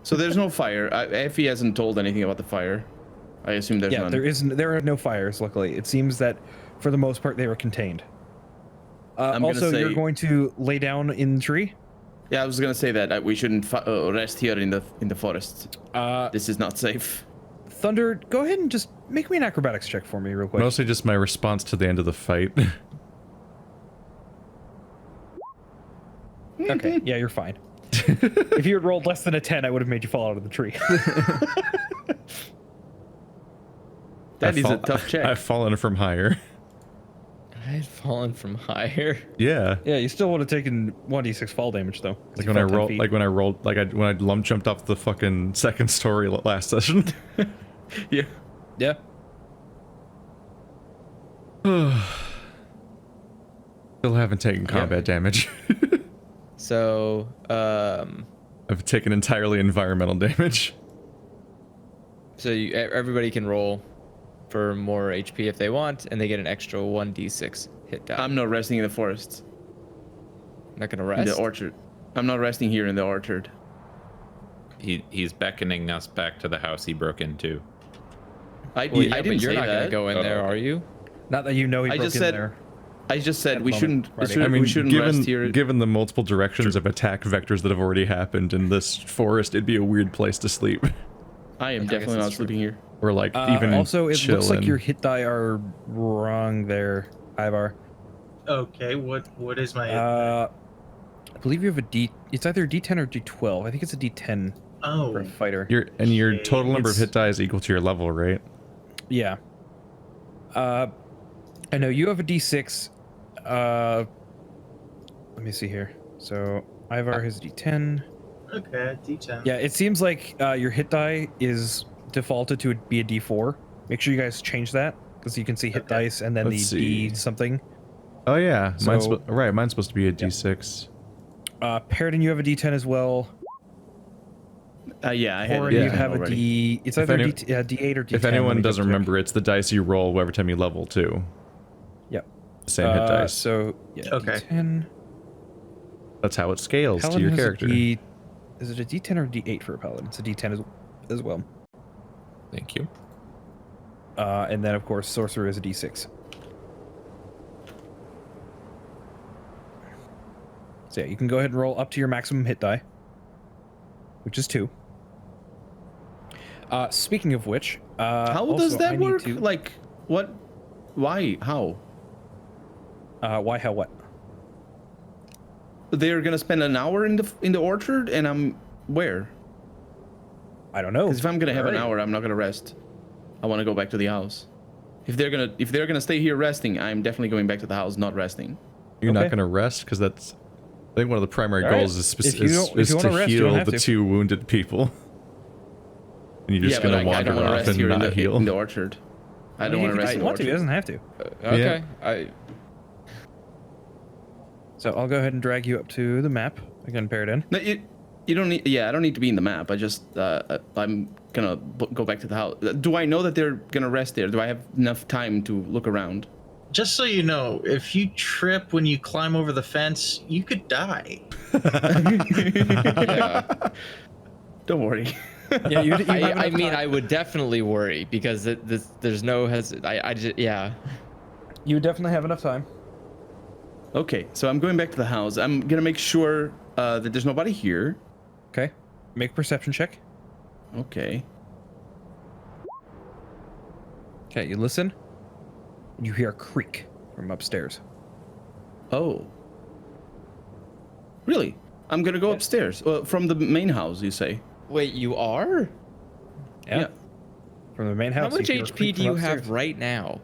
So there's no fire. Effie hasn't told anything about the fire. I assume there's none. There are no fires, luckily. It seems that for the most part they were contained. Also, you're going to lay down in the tree? Yeah, I was gonna say that we shouldn't rest here in the forest. This is not safe. Thunder, go ahead and just make me an acrobatics check for me real quick. Mostly just my response to the end of the fight. Okay, yeah, you're fine. If you had rolled less than a 10, I would have made you fall out of the tree. That is a tough check. I've fallen from higher. I had fallen from higher. Yeah. Yeah, you still would have taken 1d6 fall damage though. Like when I lump jumped off the fucking second story last session. Yeah. Yeah. Still haven't taken combat damage. So, I've taken entirely environmental damage. so everybody can roll for more HP if they want, and they get an extra 1d6 hit die. I'm not resting in the forest. not gonna In rest. the orchard. I'm not resting here in the orchard. He's beckoning us back to the house he broke into. I Well, yeah, didn't but you're say not that. gonna go in there, are you? Not that you know he I broke just in said- there. I just said At we the shouldn't. moment, We Paradin. shouldn't rest here. Given the multiple directions of attack vectors that have already happened in this forest, it'd be a weird place to sleep. I am guess definitely not that's true. sleeping here. Or like even Also, it looks like chillin'. your hit die are wrong there, Ivar. Okay, what is my? I believe you have a D. It's either a D10 or D12. I think it's a D10 for a oh, fighter. Your total number of It's- hit die is equal to your level, right? Yeah. I know you have a D6. Let me see here. So Ivar has a D10. okay, D10. Yeah, it seems like your hit die is defaulted to be a D4. Make sure you guys change that because you can see hit Okay. dice and then Let's the see. D something. Oh yeah, mine's So- right. Mine's supposed to be a D6. Paradin, you have a D10 as well. Yeah, I had Or it you yeah. have a already. D. It's If either any- D8 or D10. If let anyone me doesn't double check. remember, it's the dice you roll every time you level 2. Yep. Same hit dice. So yeah, Okay. D10. That's how it scales to Paladin your has a character. Is it a D10 or a D8 for a paladin? It's a D10 as well. Thank you. And then of course sorcerer is a D6. So yeah, you can go ahead and roll up to your maximum hit die, which is 2. Speaking of which, How also, does I that need work? to- Like, what? Why? How? why? How? What? They're gonna spend an hour in the orchard, and I'm where? I don't know. Because if I'm gonna have an Alright. hour, I'm not gonna rest. I want to go back to the house. If they're gonna stay here resting, I'm definitely going back to the house, not resting. You're not Okay. going to rest because that's. I think one of the primary All right. goals is, If you don't- if you to wanna rest, you don't heal have the to. 2 wounded people. And you're just yeah, going but to I wander don't want to off rest and here not heal. in the orchard. I don't want to rest If in you the want to, he orchard. doesn't have to. Okay. I So I'll go ahead and drag you up to the map again, Paradin. No, you don't need. Yeah, I don't need to be in the map. I just I'm gonna go back to the house. Do I know that they're gonna rest there? Do I have enough time to look around? Just so you know, if you trip when you climb over the fence, you could die. yeah. Don't worry. Yeah, you have I enough mean, time. I would definitely worry because there's no I just yeah. You definitely have enough time. Okay, so I'm going back to the house. I'm gonna make sure that there's nobody here. Okay. Make a perception check. Okay. Okay, you listen. You hear a creak from upstairs. Oh. Really? I'm gonna go upstairs from the main house. You say? Wait, you are? Yeah. From the main How house. much you hear a HP creak do from you have upstairs. right now?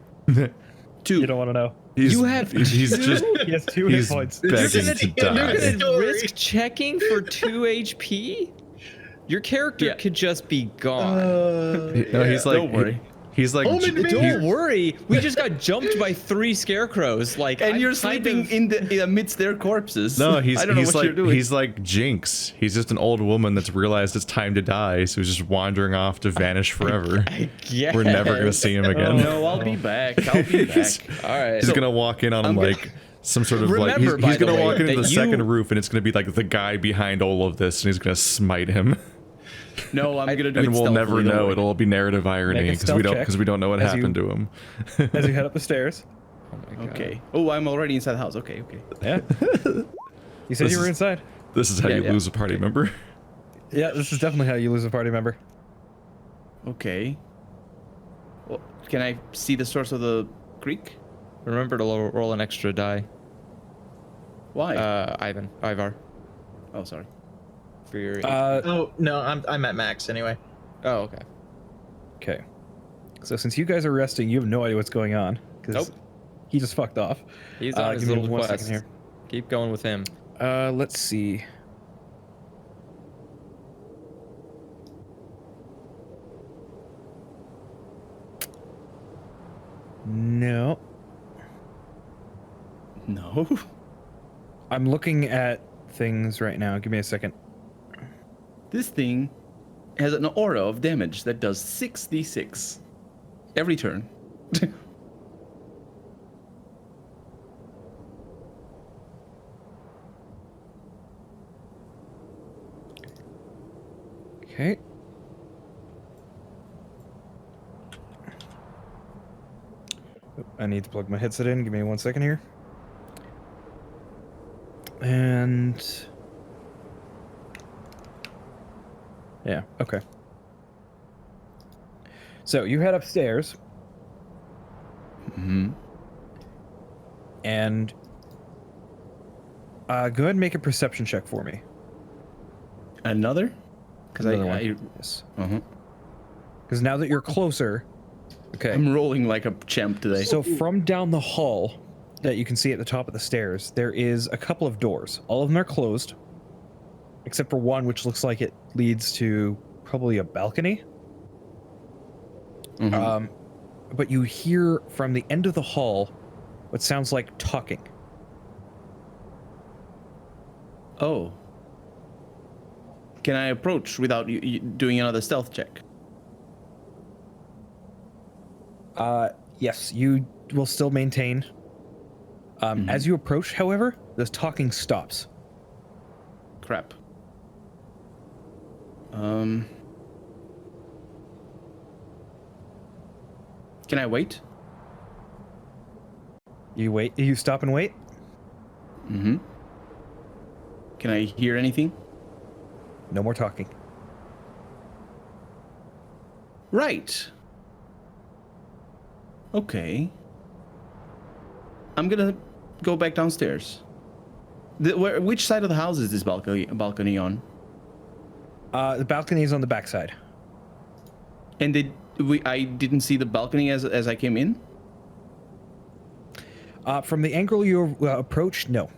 2. You don't want to know. You have He's two? just He has 2 hit he's points. begging gonna to get die. You're gonna Story. risk checking for 2 HP? Your character Yeah. could just be gone. No, he's like. Don't worry. He's like. Home and Don't worry, we just got jumped by 3 scarecrows. Like, And I'm you're kind sleeping of- in the amidst their corpses. No, he's I don't know he's what you're like doing. he's like Jinx. He's just an old woman that's realized it's time to die, so he's just wandering off to vanish forever. Yeah. We're never gonna see him again. No, I'll be back. I'll be back. All right. He's gonna walk in on I'm gonna- like some sort of Remember, like by he's the gonna way, walk into that the you- second roof and it's gonna be like the guy behind all of this and he's gonna smite him. No, I'm gonna do it And we'll never stealthily, don't know. worry. It'll be narrative irony because we don't know what happened to him. As you head up the stairs. Oh my god. Okay. Oh, I'm already inside the house. Okay. Yeah. You said you were inside. This is how you lose a party member. Yeah, this is definitely how you lose a party member. Okay. Well, can I see the source of the creek? Remember to roll an extra die. Why? Ivar. Oh, sorry. For your. Oh no, I'm at max anyway. Oh, okay. Okay. So since you guys are resting, you have no idea what's going on. Nope. He just fucked off. He's on his give me little 1 quest. second here. Keep going with him. Let's see. No. No. I'm looking at things right now. Give me a second. This thing has an aura of damage that does 6d6 every turn. Okay. I need to plug my headset in. Give me 1 second here. And yeah, okay. So you head upstairs. Mm-hmm. And go ahead and make a perception check for me. Another? Because Yes. uh-huh. Because now that you're closer, okay. I'm rolling like a champ today. So from down the hall that you can see at the top of the stairs, there is a couple of doors. All of them are closed, except for one which looks like it leads to probably a balcony. Mhm. But you hear from the end of the hall what sounds like talking. Oh. Can I approach without you doing another stealth check? Yes, you will still maintain. As you approach, however, this talking stops. Crap. Can I wait? You wait. You stop and wait. Mm-hmm. Can I hear anything? No more talking. Right. Okay. I'm gonna go back downstairs. Which side of the house is this balcony on? The balcony is on the backside. And I didn't see the balcony as I came in? From the angle you approached, no.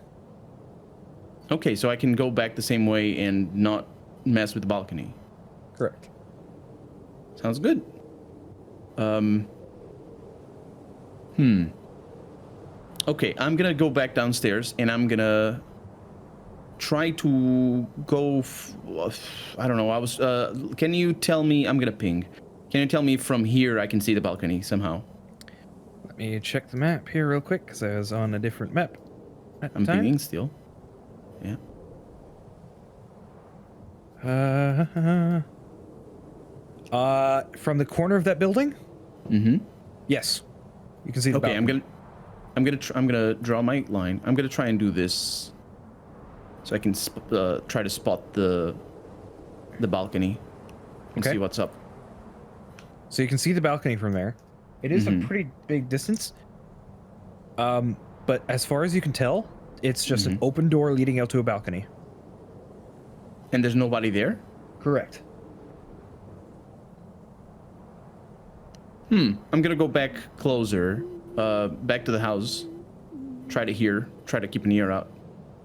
Okay, so I can go back the same way and not mess with the balcony. Correct. Sounds good. Okay, I'm gonna go back downstairs and I'm gonna try to go. I don't know. Can you tell me? I'm gonna ping. Can you tell me from here I can see the balcony somehow? Let me check the map here real quick because I was on a different map at the I'm time. pinging still. Yeah. From the corner of that building? Mm-hmm. Yes. You can see the Okay, balcony. I'm gonna draw my line. I'm gonna try and do this so I can try to spot the balcony and Okay. see what's up. So you can see the balcony from there. It is a pretty big distance. But as far as you can tell, it's just an open door leading out to a balcony. And there's nobody there? Correct. I'm gonna go back closer, back to the house. Try to keep an ear out.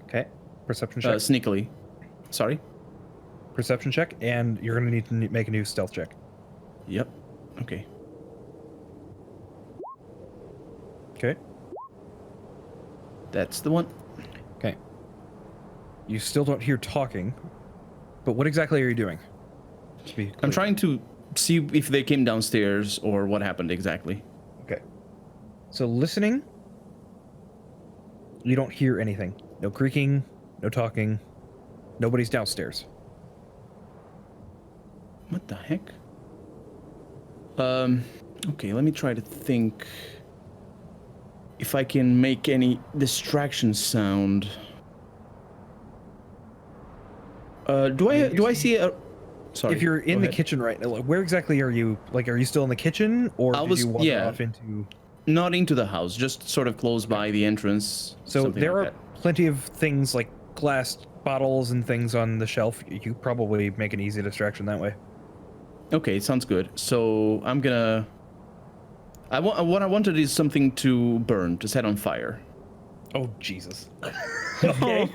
Okay. Perception check. Sneakily. Sorry? Perception check, and you're going to need to make a new stealth check. Yep. Okay. Okay. That's the one. Okay. You still don't hear talking, but what exactly are you doing? I'm trying to see if they came downstairs or what happened exactly. Okay. So listening, you don't hear anything. No creaking, no talking. Nobody's downstairs. What the heck? Okay, let me try to think if I can make any distraction sound. Do I see a? Sorry. If you're in go the ahead. kitchen right now, where exactly are you? Like, are you still in the kitchen, or I did was- you wander yeah. off into? Not into the house, just sort of close by the entrance. So something there like are plenty of things like glass bottles and things on the shelf. You probably make an easy distraction that way. that. Okay, sounds good. So I'm gonna. What I wanted is something to burn, to set on fire. Oh Jesus. Okay.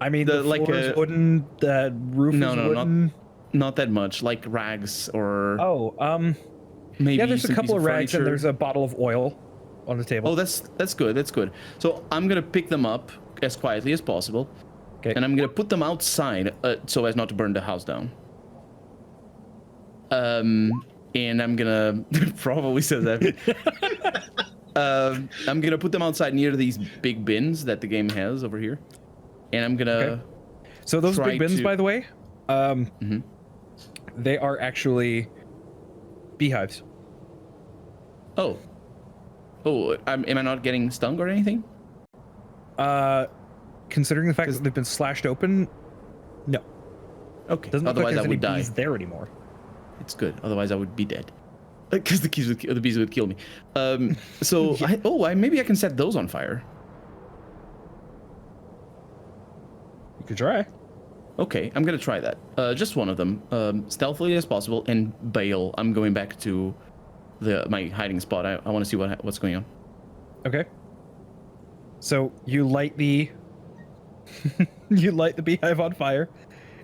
I mean, the like floor is a- wooden. The roof No, is no, wooden. Not that much, like rags or Oh, maybe. yeah. There's a some piece couple of rags and furniture. there's a bottle of oil on the table. Oh, that's good. That's good. So I'm gonna pick them up as quietly as possible, Okay. and I'm gonna put them outside so as not to burn the house down. And I'm gonna probably says that. I'm gonna put them outside near these big bins that the game has over here, and I'm gonna. Okay. So those try big bins, to- by the way, Mhm. they are actually beehives. Oh. Am I not getting stung or anything? Considering the fact that they've been slashed open, no. Okay. Doesn't look like Otherwise, I there's any would die. bees there anymore. It's good. Otherwise, I would be dead. Because the bees would kill me. So maybe I can set those on fire. You could try. Okay, I'm gonna try that. Just one of them, stealthily as possible, and bail. I'm going back to my hiding spot. I want to see what's going on. Okay. So you light the you light the beehive on fire,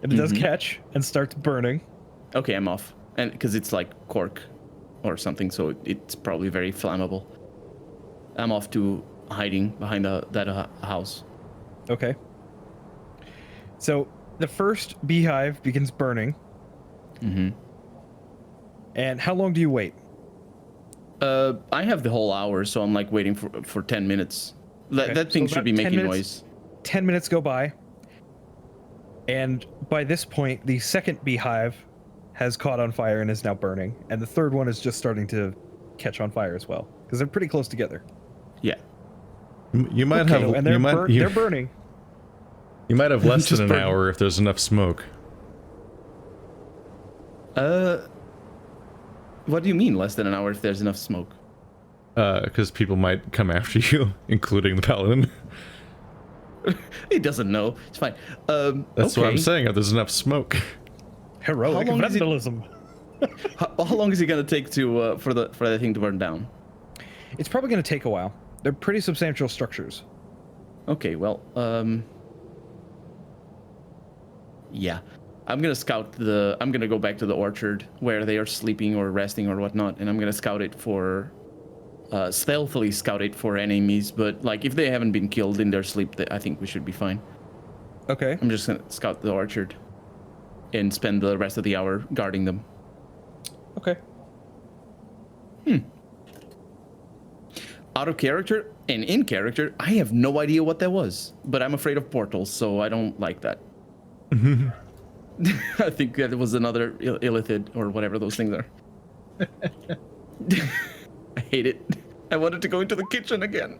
and it does catch and starts burning. Okay, I'm off, and because it's like cork or something, so it's probably very flammable. I'm off to hiding behind that house. Okay. So the first beehive begins burning. Mm-hmm. And how long do you wait? I have the whole hour, so I'm like waiting for 10 minutes. Okay, That thing so should be about 10 making minutes. noise. 10 minutes go by. And by this point, the second beehive has caught on fire and is now burning. And the third one is just starting to catch on fire as well. Because they're pretty close together. Yeah. You might Okay, have. and they're, You might. they're burning. You might have less Just than an burn. hour if there's enough smoke. What do you mean less than an hour if there's enough smoke? Because people might come after you, including the paladin. He doesn't know. It's fine. That's what I'm saying. If there's enough smoke. Heroic How long is it- vandalism. How long is it gonna take to for that thing to burn down? It's probably going to take a while. They're pretty substantial structures. Okay, well, yeah. I'm gonna go back to the orchard where they are sleeping or resting or whatnot, and I'm gonna scout it for, stealthily scout it for enemies. But like, if they haven't been killed in their sleep, I think we should be fine. Okay. I'm just gonna scout the orchard, and spend the rest of the hour guarding them. Okay. Out of character and in character, I have no idea what that was, but I'm afraid of portals, so I don't like that. I think that was another illithid or whatever those things are. I hate it. I wanted to go into the kitchen again.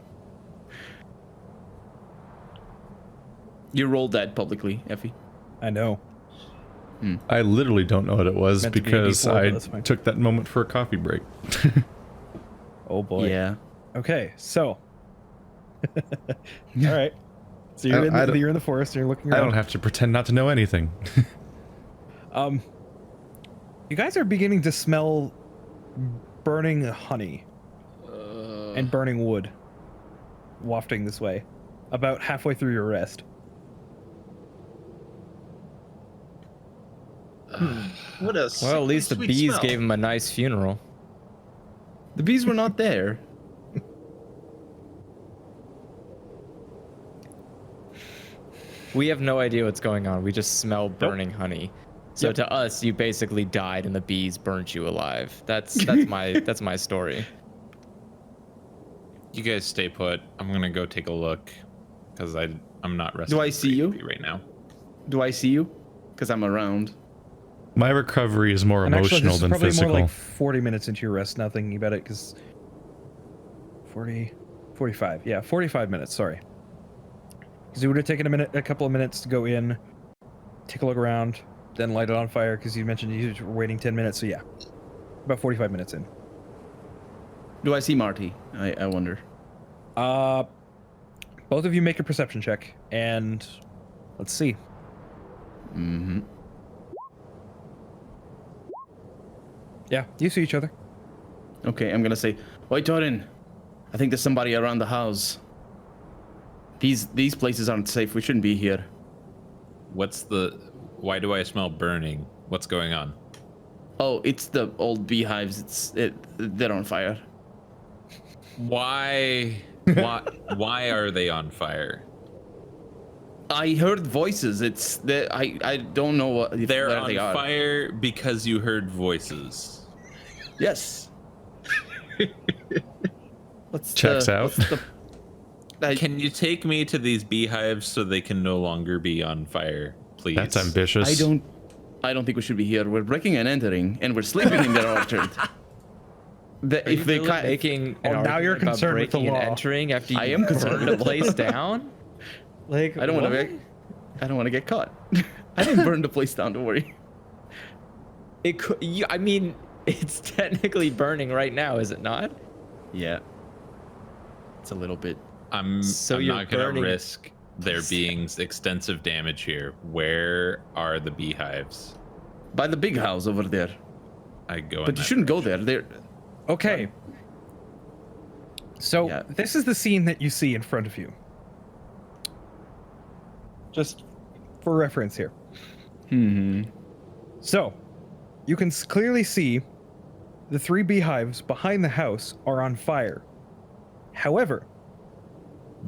You rolled that publicly, Effie. I know. I literally don't know what it was Meant to be a because D4, but I that's fine. took that moment for a coffee break. Oh boy. Yeah. Okay, so. All right. So you're you're in the forest and you're looking I around. don't have to pretend not to know anything. You guys are beginning to smell burning honey and burning wood wafting this way about halfway through your rest. What a Well, at least the sweet bees smell. gave him a nice funeral. The bees were not there. We have no idea what's going on. We just smell burning honey. So Yep. to us, you basically died and the bees burnt you alive. That's my story. You guys stay put. I'm gonna go take a look because I'm not resting. I see you? right now. Do I see you? because I'm around. My recovery is more And actually, emotional this is than probably physical. more like 40 minutes into your rest now thinking about it, because 45. Yeah, 45 minutes, sorry. Because it would have taken a couple of minutes to go in, take a look around, then light it on fire, because you mentioned you were waiting 10 minutes, so yeah. About 45 minutes in. Do I see Marty? I wonder. Both of you make a perception check, and let's see. Mm-hmm. Yeah, you see each other. Okay, I'm gonna say, "Oi, Torin, I think there's somebody around the house. These places aren't safe. We shouldn't be here." Why do I smell burning? What's going on? Oh, it's the old beehives. They're on fire. Why are they on fire? I heard voices. I don't know what They're where on they are. fire because you heard voices. Yes. Checks out. Can you take me to these beehives so they can no longer be on fire, please? That's ambitious. I don't think we should be here. We're breaking and entering, and we're sleeping in their orchard. If they Really making an Oh, now you're argument about concerned with the breaking and law. entering after you I am concerned burned with the the place law. down? Like, I don't want what? to get caught. I didn't burn the place down. Don't worry. It could. I mean, it's technically burning right now, is it not? Yeah. It's a little bit. I'm you're not going to burning- risk there being extensive damage here. Where are the beehives? By the big house over there. I go. But you shouldn't go there. They're. Okay. So, Yeah. this is the scene that you see in front of you. Just for reference here. Hmm. So, you can clearly see the 3 beehives behind the house are on fire. However,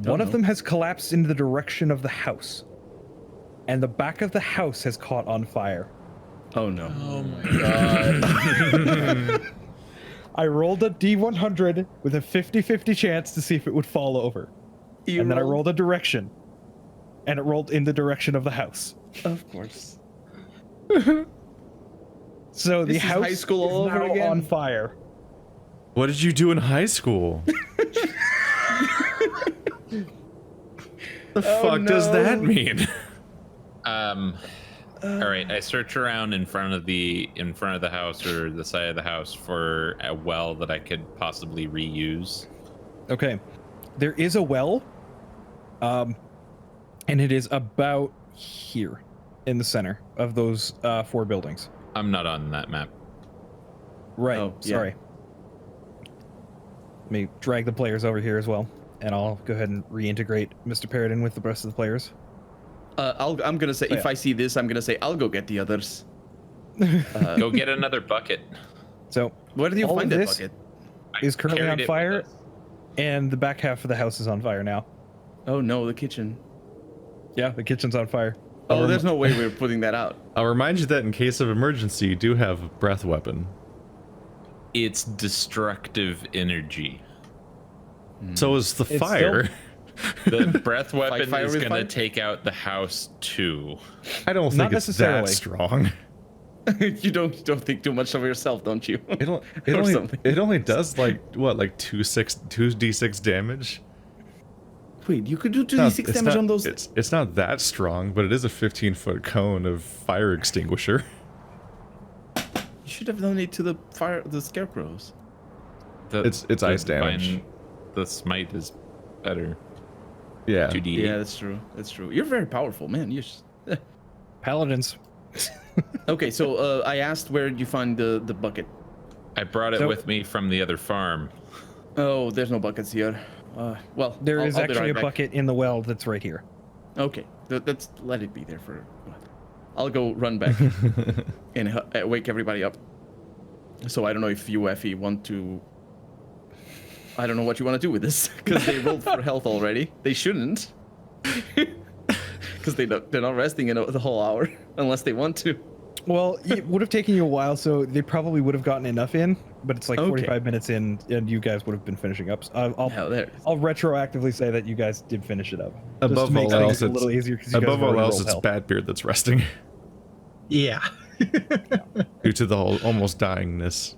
one of them has collapsed in the direction of the house, and the back of the house has caught on fire. Oh no. Oh my god. I rolled a D100 with a 50-50 chance to see if it would fall over. And then I rolled a direction, and it rolled in the direction of the house. Of course. So the This is house high school all is over now again? on fire. What did you do in high school? The fuck does that mean? All right, I search around in front of the house or the side of the house for a well that I could possibly reuse. Okay. There is a well, and it is about here in the center of those 4 buildings. I'm not on that map. Right. Oh, yeah. Sorry. Let me drag the players over here as well, and I'll go ahead and reintegrate Mr. Paradin with the rest of the players. I'm gonna say, Oh, if yeah. I see this, I'm gonna say, I'll go get the others. Go get another bucket. So Where do you all find of that this bucket? is currently Carried on it with fire, us. and the back half of the house is on fire now. Oh no, the kitchen. Yeah, the kitchen's on fire. Oh, there's no way we're putting that out. I'll remind you that in case of emergency, you do have a breath weapon. It's destructive energy. So is the It's fire. The breath weapon fire is with gonna fire? take out the house too. I don't Not think it's necessarily. that strong. You don't think too much of yourself, don't you? It, Or only, something. it only does like what, like 2d6 damage. Wait, you could do No, 2d6 it's damage not- on those. It's not that strong, but it is a 15-foot cone of fire extinguisher. You should have done it to the scarecrows. It's ice damage. The smite is better. Yeah. 2d8. Yeah, that's true. That's true. You're very powerful, man. Paladins. Okay, so I asked where did you find the bucket? I brought it So- with me from the other farm. Oh, there's no buckets here. Well, There is I'll be actually right a back. bucket in the well that's right here. Okay, let's let it be there for. I'll go run back and wake everybody up. So I don't know if you, Effie, want to. I don't know what you want to do with this because they rolled for health already. They shouldn't, because they're not resting in the whole hour unless they want to. Well, it would have taken you a while, so they probably would have gotten enough in, but it's like Okay. 45 minutes in, and you guys would have been finishing up. I'll there. I'll retroactively say that you guys did finish it up. Above just to make all things else, a little it's- easier because you guys Above have all already else, rolled it's health. Batbeard that's resting. Yeah. due to the whole almost dyingness.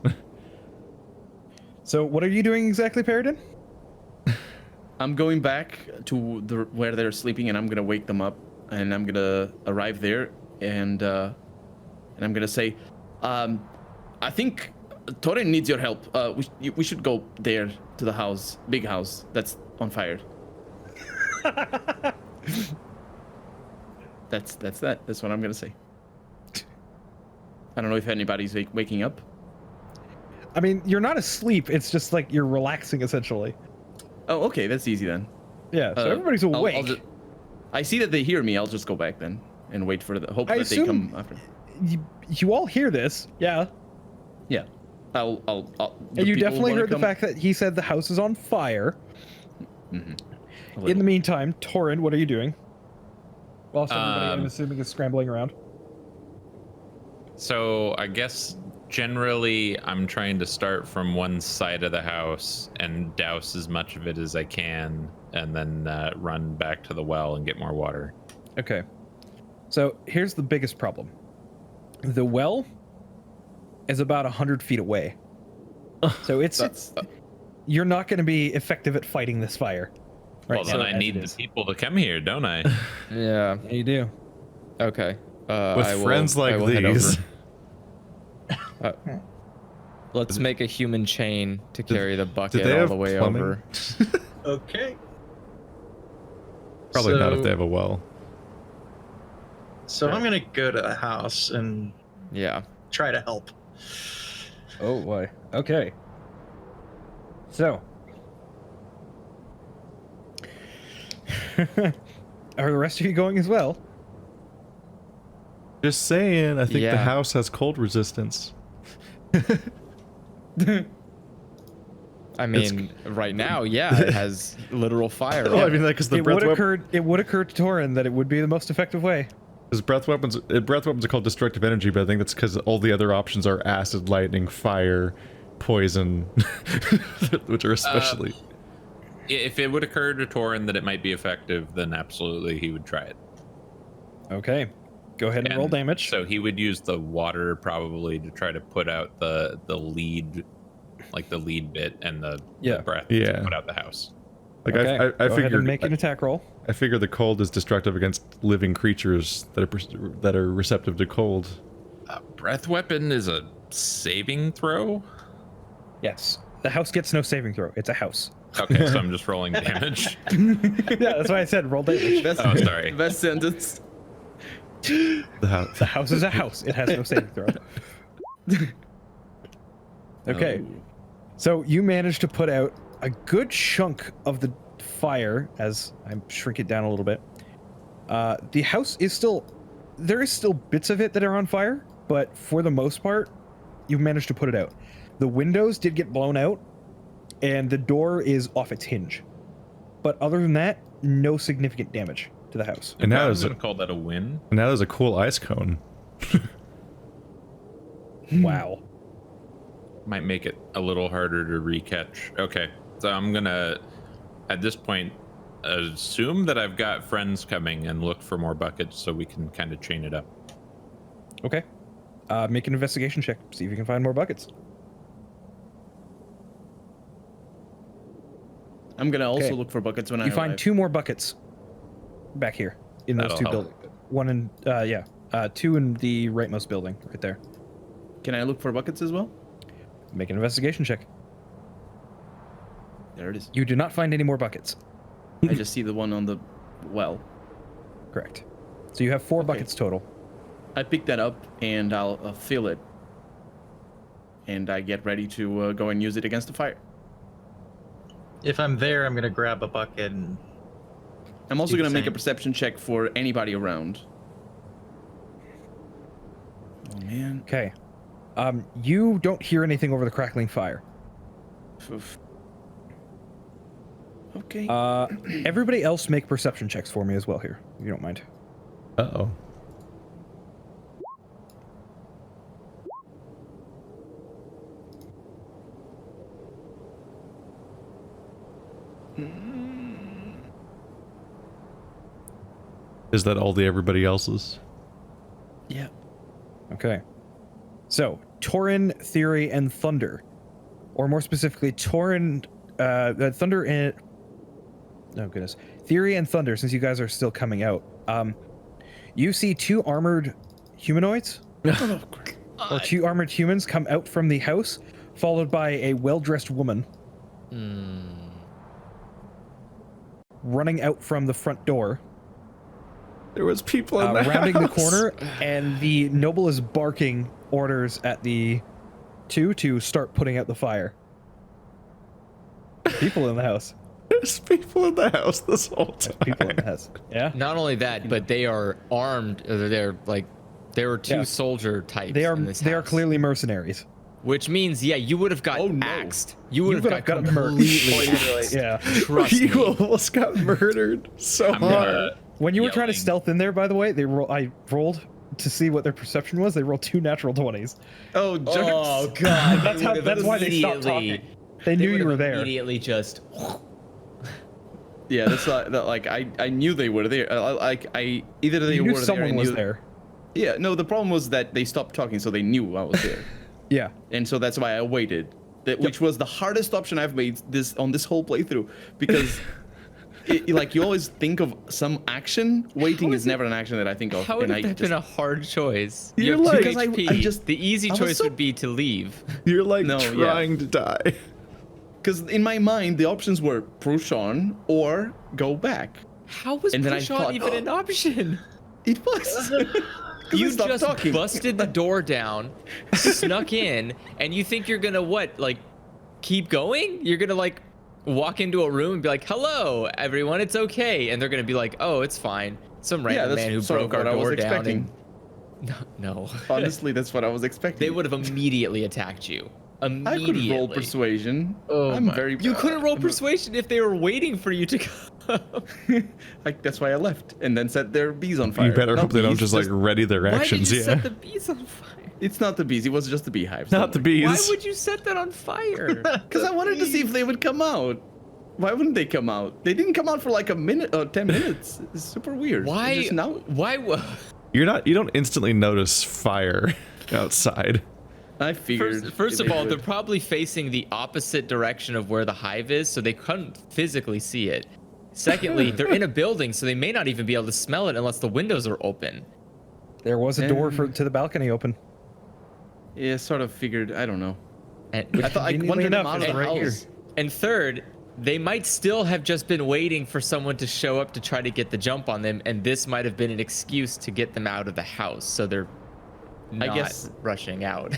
So what are you doing exactly, Paradin? I'm going back to where they're sleeping, and I'm gonna wake them up, and I'm gonna arrive there, and I'm gonna say, I think Torin needs your help. We should go there to the house, big house that's on fire. That's that. That's what I'm gonna say. I don't know if anybody's waking up. I mean, you're not asleep. It's just like you're relaxing, essentially. Oh, okay, that's easy then. Yeah, so everybody's awake. I see that they hear me. I'll just go back then and wait for hope that they come after. You all hear this, yeah. Yeah, I'll And you definitely heard the fact that he said the house is on fire. Mm-hmm. In the meantime, Torin, what are you doing? Whilst everybody, I'm Um, assuming, is scrambling around. So I guess generally I'm trying to start from one side of the house and douse as much of it as I can, and then run back to the well and get more water. Okay. So here's the biggest problem. The well is about 100 feet away. So you're not going to be effective at fighting this fire. Well, then now I as need it the is. people to come here, don't I? Yeah. Yeah, you do. Okay. With I will- friends like I will head over. these. Let's make a human chain to carry the bucket they all have the way plumbing? over. Okay. Probably not if they have a well. So I'm gonna go to the house and Yeah. try to help. Oh boy. Okay. So. Are the rest of you going as well? Just saying, I think the Yeah. house has cold resistance. I mean, right now, yeah, it has literal fire. Well, I mean, because the It breath would weapon, occur. It would occur to Torin that it would be the most effective way. because breath weapons are called destructive energy, but I think that's because all the other options are acid, lightning, fire, poison, which are especially. If it would occur to Torin that it might be effective, then absolutely he would try it. Okay. Go ahead and roll damage. So he would use the water probably to try to put out the lead, like the lead bit, and the breath Yeah. to put out the house. Like Okay. I Go ahead figured, and make an attack roll. I figure the cold is destructive against living creatures that are receptive to cold. Breath weapon is a saving throw. Yes. The house gets no saving throw. It's a house. Okay, so I'm just rolling damage. Yeah, that's why I said roll damage. Oh, sorry. Best sentence. The house. The house is a house. It has no saving throw. Okay. Oh. So you managed to put out a good chunk of the fire as I shrink it down a little bit. The house is there is still bits of it that are on fire, but for the most part, you've managed to put it out. The windows did get blown out, and the door is off its hinge. But other than that, no significant damage to the house. And now I there's was a, gonna call that a win. and now there's a cool ice cone. Wow. Might make it a little harder to recatch. Okay, so I'm gonna, at this point, assume that I've got friends coming and look for more buckets so we can kind of chain it up. Okay. Make an investigation check. See if you can find more buckets. I'm gonna also Okay. look for buckets when I You find arrive. 2 more buckets back here in those That'll 2 help. buildings. One in, 2 in the rightmost building right there. Can I look for buckets as well? Make an investigation check. There it is. You do not find any more buckets. I just see the one on the well. Correct. So you have 4 Okay. buckets total. I pick that up and I'll fill it, and I get ready to go and use it against the fire. If I'm there, I'm gonna grab a bucket and I'm also Do the gonna make a same. perception check for anybody around. Oh man. Okay. You don't hear anything over the crackling fire. Oof. Okay. Everybody else make perception checks for me as well here, if you don't mind. Uh-oh. Is that all the everybody else's? Yeah. Okay. So, Tauren, Theory, and Thunder. Or more specifically, Tauren, Thunder and... Oh, goodness. Theory and Thunder, since you guys are still coming out. You see two armored humanoids, or two armored humans come out from the house, followed by a well-dressed woman. Running out from the front door. There was people in the rounding the house. corner, and the noble is barking orders at the two to start putting out the fire. People in the house. There's people in the house this whole time. People in the house. Yeah. Not only that, but they are armed. They're like, there were two soldier types. They are. In this They are house. clearly mercenaries. Which means, yeah, you would have got Oh, no. axed. You would have got murdered. completely. Yeah. Trust You me. almost got murdered so I'm hard. gonna When you were trying to yelling. stealth in there, by the way, I rolled to see what their perception was. They rolled 2 natural 20s. Oh, jerks. Oh god, That's why they stopped talking. They knew you were there. Immediately just. Yeah, that's not that. Like I knew they were there. I either they You knew were there. someone and was knew- there. Yeah, no. The problem was that they stopped talking, so they knew I was there, Yeah. and so that's why I waited. Which was the hardest option I've made on this whole playthrough, because like you always think of some action. Waiting is never an action that I think of. How would and it I have been a hard choice? You're You have like- 2 Because I HP. just- the easy I was choice so- would be to leave. You're like No, yeah. trying to die. Because in my mind the options were push on or go back. How was And then I push on thought, even an option? It was. 'Cause You I stopped just talking. busted the door down, snuck in, and you think you're gonna what? Like, keep going? You're gonna like walk into a room and be like, "Hello, everyone, it's okay," and they're gonna be like, "Oh, it's fine." Some Yeah, random that's man who sort of broke our what I was door down. expecting. No. Honestly, that's what I was expecting. They would have immediately attacked you. I Immediately. could roll persuasion. Oh I'm my- very. You couldn't roll persuasion if they were waiting for you to come. Like that's why I left and then set their bees on fire. You better Not hope they don't bees, just like ready their Why actions. did you Yeah. set the bees on fire? It's not the bees. It was just the beehives. Not the bees. Why would you set that on fire? Because I wanted to see if they would come out. Why wouldn't they come out? They didn't come out for like a minute or 10 minutes. It's super weird. Why? Just now. Why? You don't instantly notice fire outside. I figured. First of they all, would. they're probably facing the opposite direction of where the hive is, so they couldn't physically see it. Secondly, they're in a building, so they may not even be able to smell it unless the windows are open. There was a door to the balcony open. Yeah, sort of figured. I don't know. And, I thought I Conveniently wanted them enough, out of it's the right house. here. and third, they might still have just been waiting for someone to show up to try to get the jump on them, and this might have been an excuse to get them out of the house, so they're not guess- rushing out.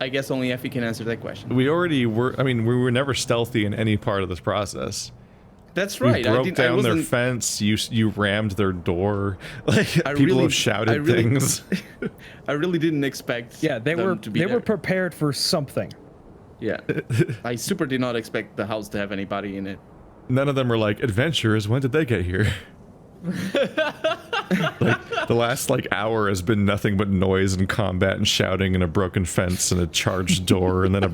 I guess only Effie can answer that question. We already were. I mean, we were never stealthy in any part of this process. That's right. You broke I down their wasn't- fence. You rammed their door. Like I people really- have shouted I really- things. I really didn't expect. Yeah, they them were to be they there. were prepared for something. Yeah, I super did not expect the house to have anybody in it. None of them were like adventurers. When did they get here? Like the last like hour has been nothing but noise and combat and shouting and a broken fence and a charged door and then a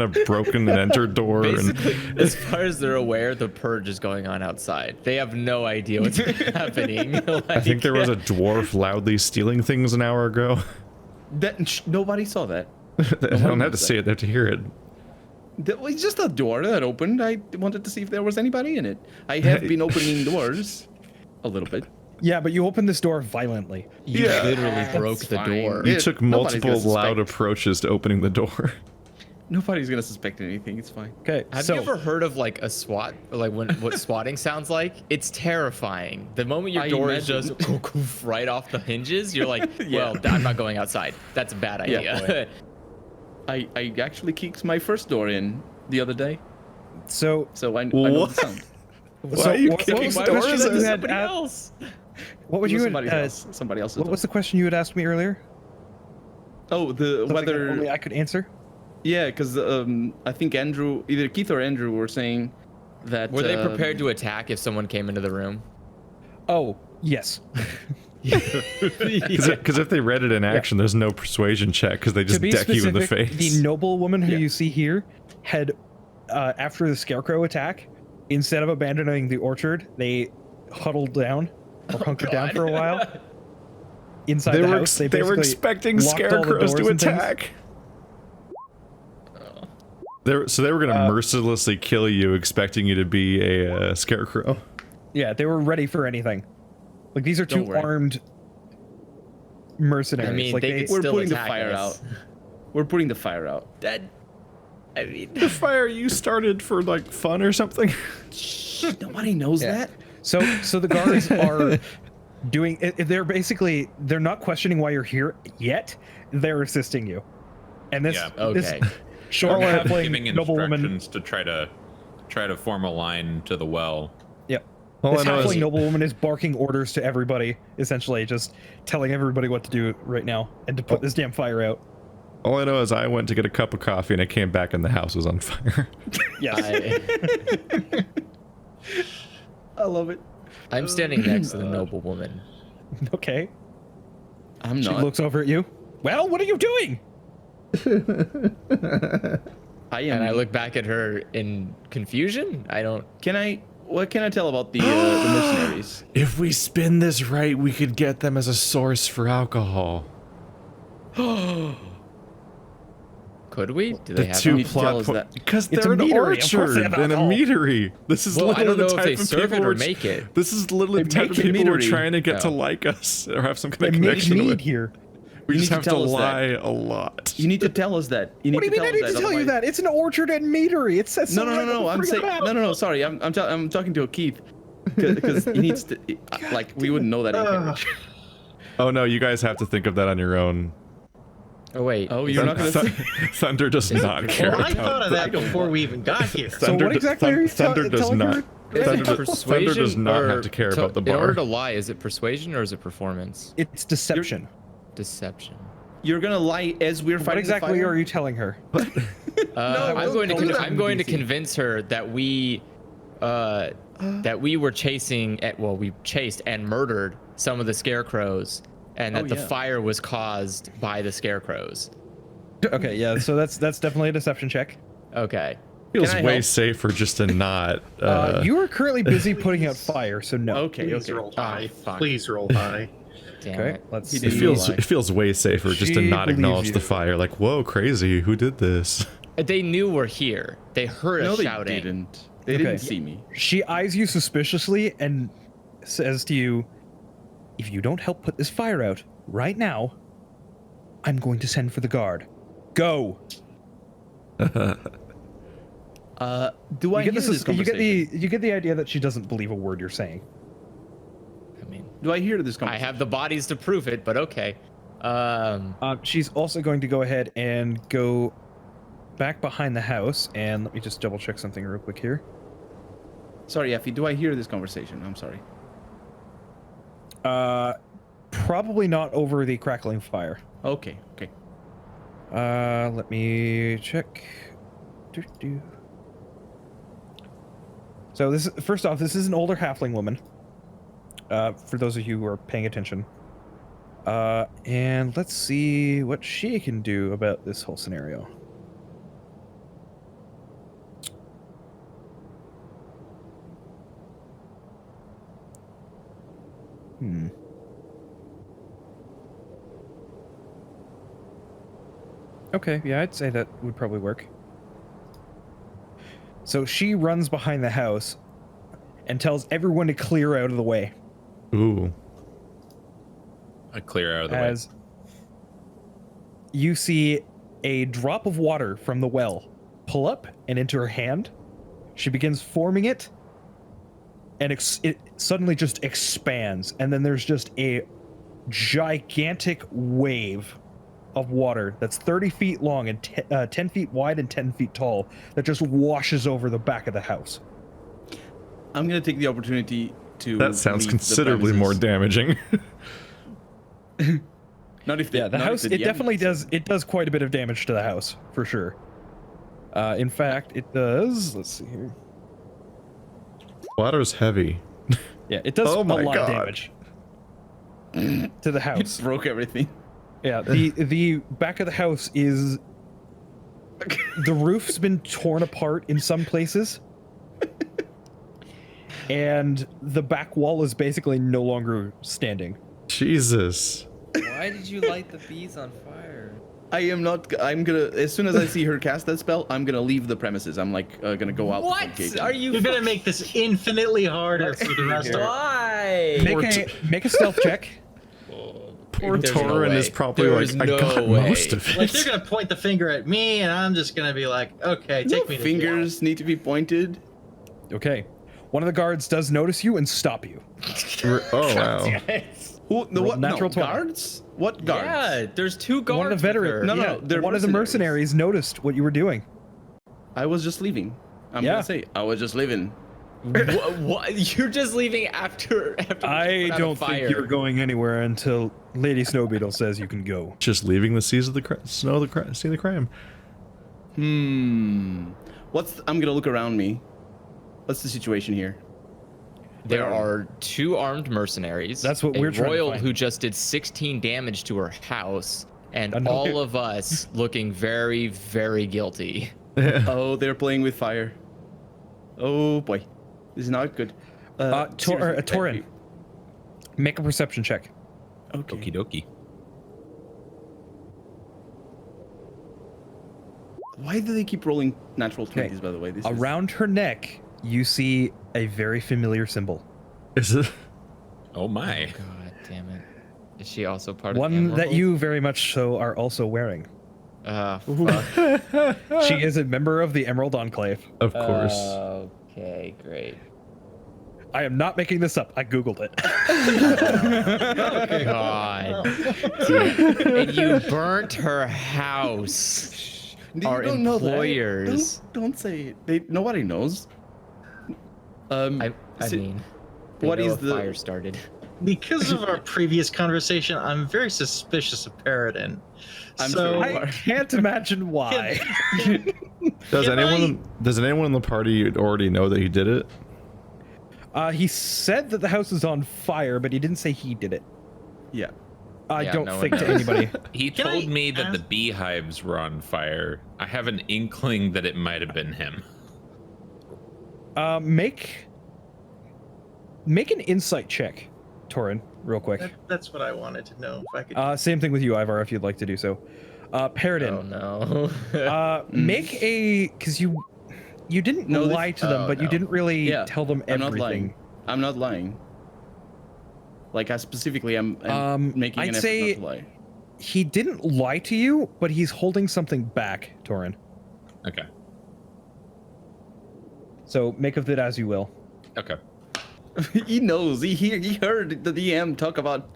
broken and entered door. Basically, And as far as they're aware, the purge is going on outside. They have no idea what's happening. I think there was a dwarf loudly stealing things an hour ago. Nobody saw that. I don't have to see it; they have to hear it. That was just a door that opened. I wanted to see if there was anybody in it. I have been opening doors a little bit. Yeah, but you opened this door violently. You Yeah. literally broke That's the fine. door. You Yeah, took nobody's multiple gonna loud suspect. approaches to opening the door. Nobody's gonna suspect anything. It's fine. Okay, Have so you ever heard of like a SWAT, or like what swatting sounds like? It's terrifying. The moment your I door is imagine. just right off the hinges, you're like, Yeah. well, I'm not going outside. That's a bad Yeah. idea. I actually kicked my first door in the other day, so so I know What? the sound. Why are you what kicking was the doors question that in? you had Somebody asked- else. what would It was you somebody else? Somebody else. what was the question you had asked me earlier? Oh, the Something that whether. only I could answer. Yeah, because I think Andrew, either Keith or Andrew, were saying that. Were they prepared to attack if someone came into the room? Oh, yes. Because if they read it in action, there's no persuasion check because they To just be deck you in the specific, face. the noblewoman who Yeah. you see here had, after the scarecrow attack, instead of abandoning the orchard, they huddled down or hunkered down for a while. Oh, God. And then they got out. Yeah, 'cause And then they got out. I inside the house. They were basically expecting locked all the scarecrows doors to and things. attack. So they were gonna mercilessly kill you, expecting you to be a scarecrow. Yeah, they were ready for anything. Like these are Don't 2 worry. armed mercenaries. I mean, like they could We're still putting the attack fire us. out. We're putting the fire out. That, I mean, The fire you started for like fun or something? Nobody knows Yeah. that. So the guards are doing. They're not questioning why you're here yet. They're assisting you. And this Yeah. Okay. this short halfling Giving noblewoman. instructions to try to form a line to the well. Yep. All This I know is- halfling noblewoman is barking orders to everybody, essentially just telling everybody what to do right now and to put this damn fire out. All I know is I went to get a cup of coffee and I came back and the house was on fire. Yes. I love it. I'm standing next to the noblewoman. Okay. I'm She not. looks over at you. Well, what are you doing? I am. And I look back at her in confusion. I don't. What can I tell about the mercenaries? If we spin this right, we could get them as a source for alcohol. Could we? Do The they have two need to tell plot us points. that. Because It's they're a an meadery. Of course they orchard have and a alcohol. meadery. This is Well, I literally don't know the if type they of serve people it or we're- make it. This is literally the They type of make it people we're meadery. trying to get to Oh. like us or have some kind They of make connection mead with. here. We You just need to have to tell us that. lie a lot. You need to tell us that. You need What do you to mean I tell need us to tell you otherwise- that? It's an orchard and meadery. It says No, so no, right no, on no. the I'm friggin' saying map. no. Sorry, I'm talking to Keith because he needs to. Like we wouldn't know that. in Cambridge. Oh no, you guys have to think of that on your own. Oh wait. Oh, you're not gonna. Thun- Thunder does not care Well, I about thought of that before we even got here. So what exactly are you Thunder does telling not. her? Is Thunder, it Thunder persuasion does not or have to care to- about the In order bar. to lie, is it persuasion or is it performance? It's deception. Deception. You're gonna lie as we're What fighting. exactly the fire? are you telling her? I'm going to. don't do that I'm in going to DC. convince her that we were chasing. We chased and murdered some of the scarecrows, and that Oh, the yeah. fire was caused by the scarecrows. Okay, yeah. So that's definitely a deception check. Okay. Feels Can I way help? safer just to not. You are currently busy putting out fire, so no. Okay, Please okay. roll high. fuck. Please roll high. Damn Okay, it. let's He see. It didn't feels lie. it feels way safer just to She not believes acknowledge you. the fire. Like, whoa, crazy! Who did this? They knew we're here. They heard No, us they shouting. didn't. They Okay. didn't see me. She eyes you suspiciously and says to you, "If you don't help put this fire out right now, I'm going to send for the guard. Go." Do I You get, hear this conversation? you get the idea that she doesn't believe a word you're saying. I mean, Do I hear this I conversation? have the bodies to prove it, but okay. She's also going to go ahead and go back behind the house, and let me just double check something real quick here. Sorry, Effie. Do I hear this conversation? I'm sorry. Probably not over the crackling fire. Okay. Okay. Let me check. So this, first off, this is an older halfling woman. For those of you who are paying attention. And let's see what she can do about this whole scenario. Okay, yeah, I'd say that would probably work. So she runs behind the house and tells everyone to clear out of the way Ooh. I clear out of the as you see a drop of water from the well pull up and into her hand. She begins forming it, and it suddenly just expands, and then there's just a gigantic wave of water that's 30 feet long and 10 feet wide and 10 feet tall that just washes over the back of the house. I'm gonna take the opportunity to. That sounds leave the considerably more premises. damaging. Not if Yeah, the not house, if it definitely does, it does quite a bit of damage to the house, for sure. In fact, it does, let's see here. Water's heavy. Yeah, it does Oh a my lot God. of damage to the It house. broke everything. Yeah, the back of the house is, the roof's been torn apart in some places. And the back wall is basically no longer standing. Jesus. Why did you light the bees on fire? I am not. I'm gonna. As soon as I see her cast that spell, I'm gonna leave the premises. I'm like gonna go out. the front What? gate. Are you You're gonna make this infinitely harder for the rest of us. Why? Make a stealth check. Poor There's no Torin way. is probably There's like, I no got way. most of Like they're it. gonna point the finger at me, and I'm just gonna be like, okay, No take me to jail. fingers need to be pointed. Okay. One of the guards does notice you and stop you. Oh wow. Who? The Roll what? natural No, 20. guards? What guards? Yeah, there's 2 guards. One of the with veterans. her. No, no, yeah, no, they're one of the mercenaries noticed what you were doing. I was just leaving. I'm Yeah. gonna say I was just leaving. What? You're just leaving after we put I out a don't fire. think you're going anywhere until Lady Snowbeetle says you can go. Just leaving the seas of the snow, sea of the crime. I'm gonna look around me. What's the situation here? There are 2 armed mercenaries. That's what we're a trying to royal find. who just did 16 damage to her house, and I know. all of us looking very, very guilty. Oh, they're playing with fire. Oh boy, this is not good. Seriously, Torin, make a perception check. Okay. Okie dokie. Why do they keep rolling natural 20s? By the way, this is... Around her neck, you see a very familiar symbol. Is it? Oh my. God damn it! Is she also part of the One that Emerald? you very much so are also wearing. Fuck. She is a member of the Emerald Enclave. Of course. Okay, great. I am not making this up. I googled it. God. And you burnt her house. Our don't know that. employers. Don't say it. Nobody knows. I So- mean, they what know is a the- fire started? Because of our previous conversation, I'm very suspicious of Paradin. I'm so sure. I can't imagine why. Does Can anyone in the party already know that he did it? He said that the house is on fire, but he didn't say he did it. Yeah. I Yeah, don't no one think to knows. anybody. He Can told I me that the ask- beehives were on fire. I have an inkling that it might have been him. Make an insight check, Torin, real quick. that's what I wanted to know. If I could. Same thing with you, Ivar, if you'd like to do so. Paradin, Oh no. make a because you didn't No, this- lie to them, oh, but you no. didn't really Yeah, tell them I'm not everything. lying. I'm not lying. Like I specifically, I'm making I'd an effort say- not to lie. He didn't lie to you, but he's holding something back, Torin. Okay. So make of it as you will. Okay. He knows. He heard the DM talk about.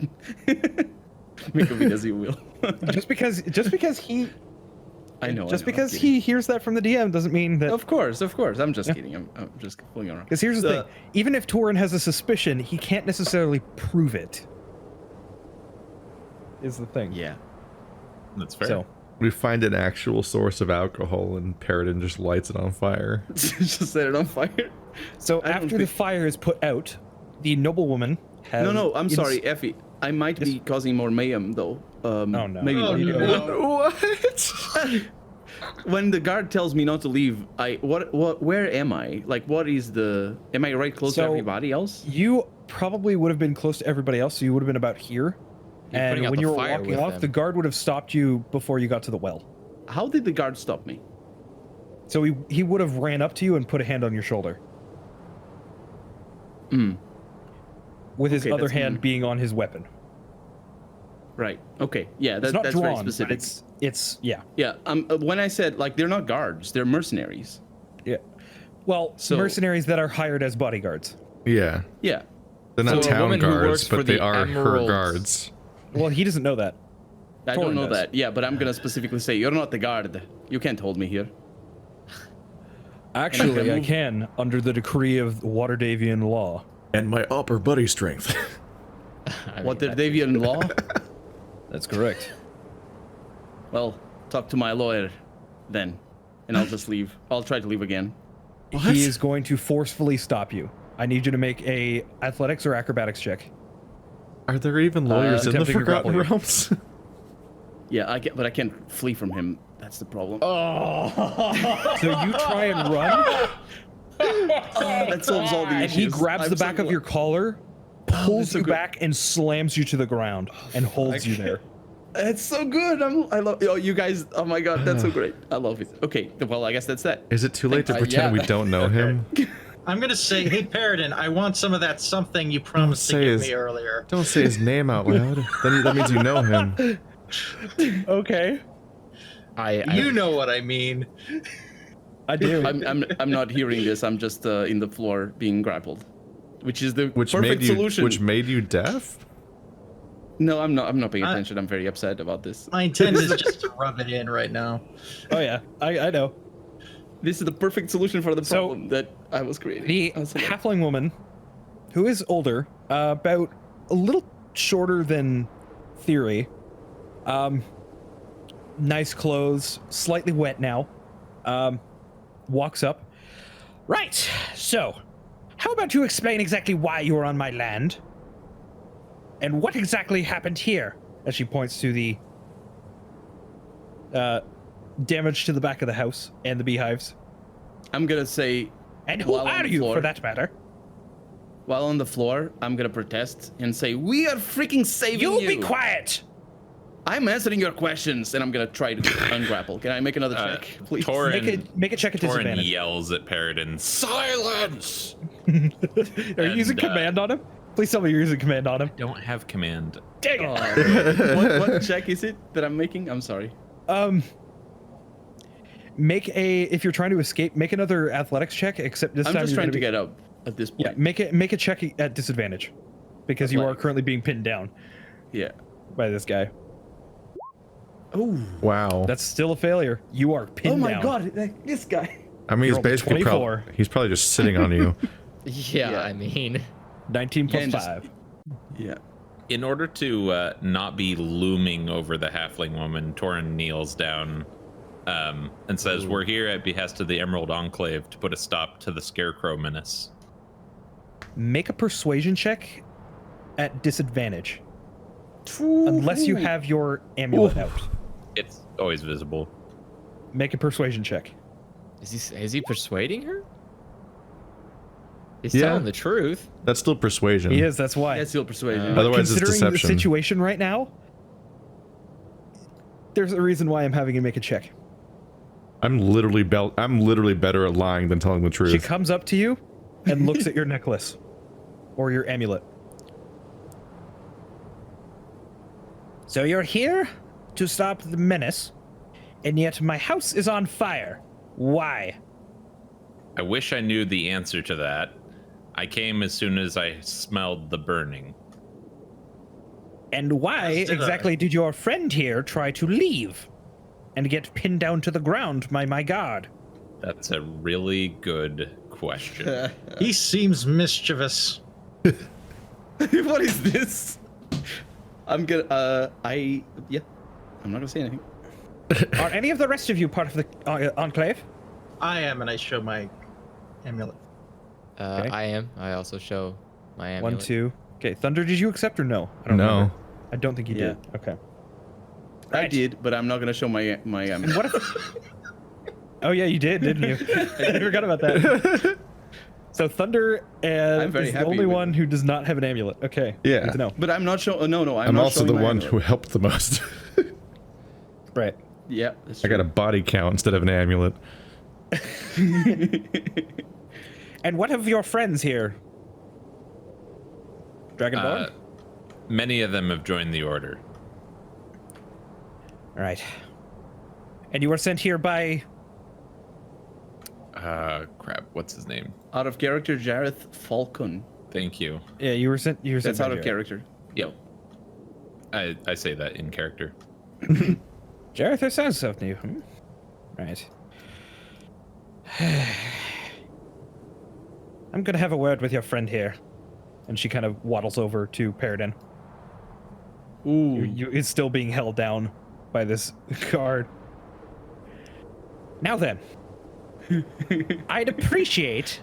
Make of it as you will. just because he I know. just I'm because kidding. he hears that from the DM doesn't mean that. Of course. I'm just kidding. I'm just fooling around. Because here's the The- thing: even if Torin has a suspicion, he can't necessarily prove it. Is the thing. Yeah. That's fair. So We find an actual source of alcohol and Paradin just lights it on fire. Just set it on fire. So I don't after the think- fire is put out, the noblewoman has. No, I'm ins- sorry, Effie. I might be causing more mayhem though. Oh, no. Maybe Oh, later. no. What? When the guard tells me not to leave, where am I? Like, what is the? Am I right close to So- everybody else? You probably would have been close to everybody else, so you would have been about here. You're And putting out when the you were fire walking with off, them. the guard would have stopped you before you got to the well. How did the guard stop me? So he would have ran up to you and put a hand on your shoulder, with his Okay, other that's- hand being on his weapon. Right. Okay. Yeah. It's not that's very drawn, but specific. it's yeah. Yeah. When I said like they're not guards, they're mercenaries. Yeah. Well, So- mercenaries that are hired as bodyguards. Yeah. Yeah. They're not So a town woman who guards, works for but they the are her Emeralds. guards. Well, he doesn't know that. I Torin don't know does. that. Yeah, but I'm gonna specifically say you're not the guard. You can't hold me here. Actually, I move? can under the decree of Waterdavian law. And my upper body strength. What the Davian law? That's correct. Well, talk to my lawyer, then, and I'll just leave. I'll try to leave again. He is going to forcefully stop you. I need you to make a athletics or acrobatics check. Are there even lawyers in the attempting to grapple Forgotten you. Realms? Yeah, but I can't flee from him. That's the problem. So you try and run, That solves all the and issues. he grabs I'm the so back of glad- your collar, pulls so you good. back and slams you to the ground and holds you there. It's so good. I love. Oh, you guys. Oh my god, that's so great. I love it. Okay, well, I guess that's that. Is it too late to pretend yeah. we don't know him? I'm gonna say, hey Paradin, I want some of that something you promised to say give his- me earlier. Don't say his name out loud. Then that means you know him. Okay, You know what I mean. I do. I'm not hearing this. I'm just in the floor being grappled, which is the Which perfect made you solution. which made you deaf? No, I'm not paying I- attention. I'm very upset about this. My intent is just to rub it in right now. Oh yeah, I know. This is the perfect solution for the So, problem that I was creating. The I was like, halfling woman, who is older, about a little shorter than Theory, nice clothes, slightly wet now, walks up. Right, so, how about you explain exactly why you're on my land? And what exactly happened here? As she points to the damage to the back of the house and the beehives. I'm gonna say, And who While on are the you, floor. for that matter? while on the floor, I'm gonna protest and say, "We are freaking saving You you." be quiet! I'm answering your questions, and I'm gonna try to ungrapple. Can I make another check, please? Torin, Make a check at Torin disadvantage. yells at Paradin, "Silence!" Are you using and, command on him? Please tell me you're using command on him. Don't have command. Dang it! What check is it that I'm making? I'm sorry. Make a if you're trying to escape, make another athletics check. Except this I'm time just you're trying gonna to be- get up at this point. Yeah, make a check at disadvantage, because you are Athletics. currently being pinned down Yeah. by this guy. Oh. Wow. That's still a failure. You are pinned Oh my down. god, this guy. I mean, he's rolled a basically 24. he's probably just sitting on you. Yeah, Yeah. I mean, 19 plus And just- 5. Yeah. In order to not be looming over the halfling woman, Torin kneels down and says, "We're here at behest of the Emerald Enclave to put a stop to the Scarecrow menace." Make a persuasion check at disadvantage, unless you have your amulet out. It's always visible. Make a persuasion check. is he persuading her? He's Yeah. telling the truth. That's still persuasion. He is. That's why. That's still persuasion. But Otherwise, it's considering the deception. situation right now, there's a reason why I'm having him make a check. I'm literally better at lying than telling the truth. She comes up to you and looks at your necklace or your amulet. So you're here to stop the menace, and yet my house is on fire. Why? I wish I knew the answer to that. I came as soon as I smelled the burning. And why Yes, did I? exactly did your friend here try to leave and get pinned down to the ground by my guard? That's a really good question. He seems mischievous. What is this? I'm gonna. Yeah. I'm not gonna say anything. Are any of the rest of you part of the enclave? I am, and I show my amulet. Okay. I am. I also show my amulet. 1, 2. Okay, Thunder, did you accept or no? I don't No. remember. I don't think you Yeah. did. Okay. I Right. did, but I'm not gonna show my And what if? Oh yeah, you did, didn't you? I forgot about that. So Thunder I'm very is the happy only with one who does not have an amulet. Okay. Yeah. Good to know. But I'm not showing. No, I'm not also showing the my one who amulet. helped the most. Right. Yeah, that's I got a true. body count instead of an amulet. And what of your friends here? Dragonborn? Many of them have joined the order. Right. And you were sent here by. Crap, what's his name? Out of character, Jareth Falcon. Thank you. Yeah, you were sent. You were sent. That's by out of Jareth. character. Yep. I say that in character. Jareth, that sounds so new. Right. I'm gonna have a word with your friend here. And she kind of waddles over to Paradin. Ooh. You is still being held down by this guard. Now then, I'd appreciate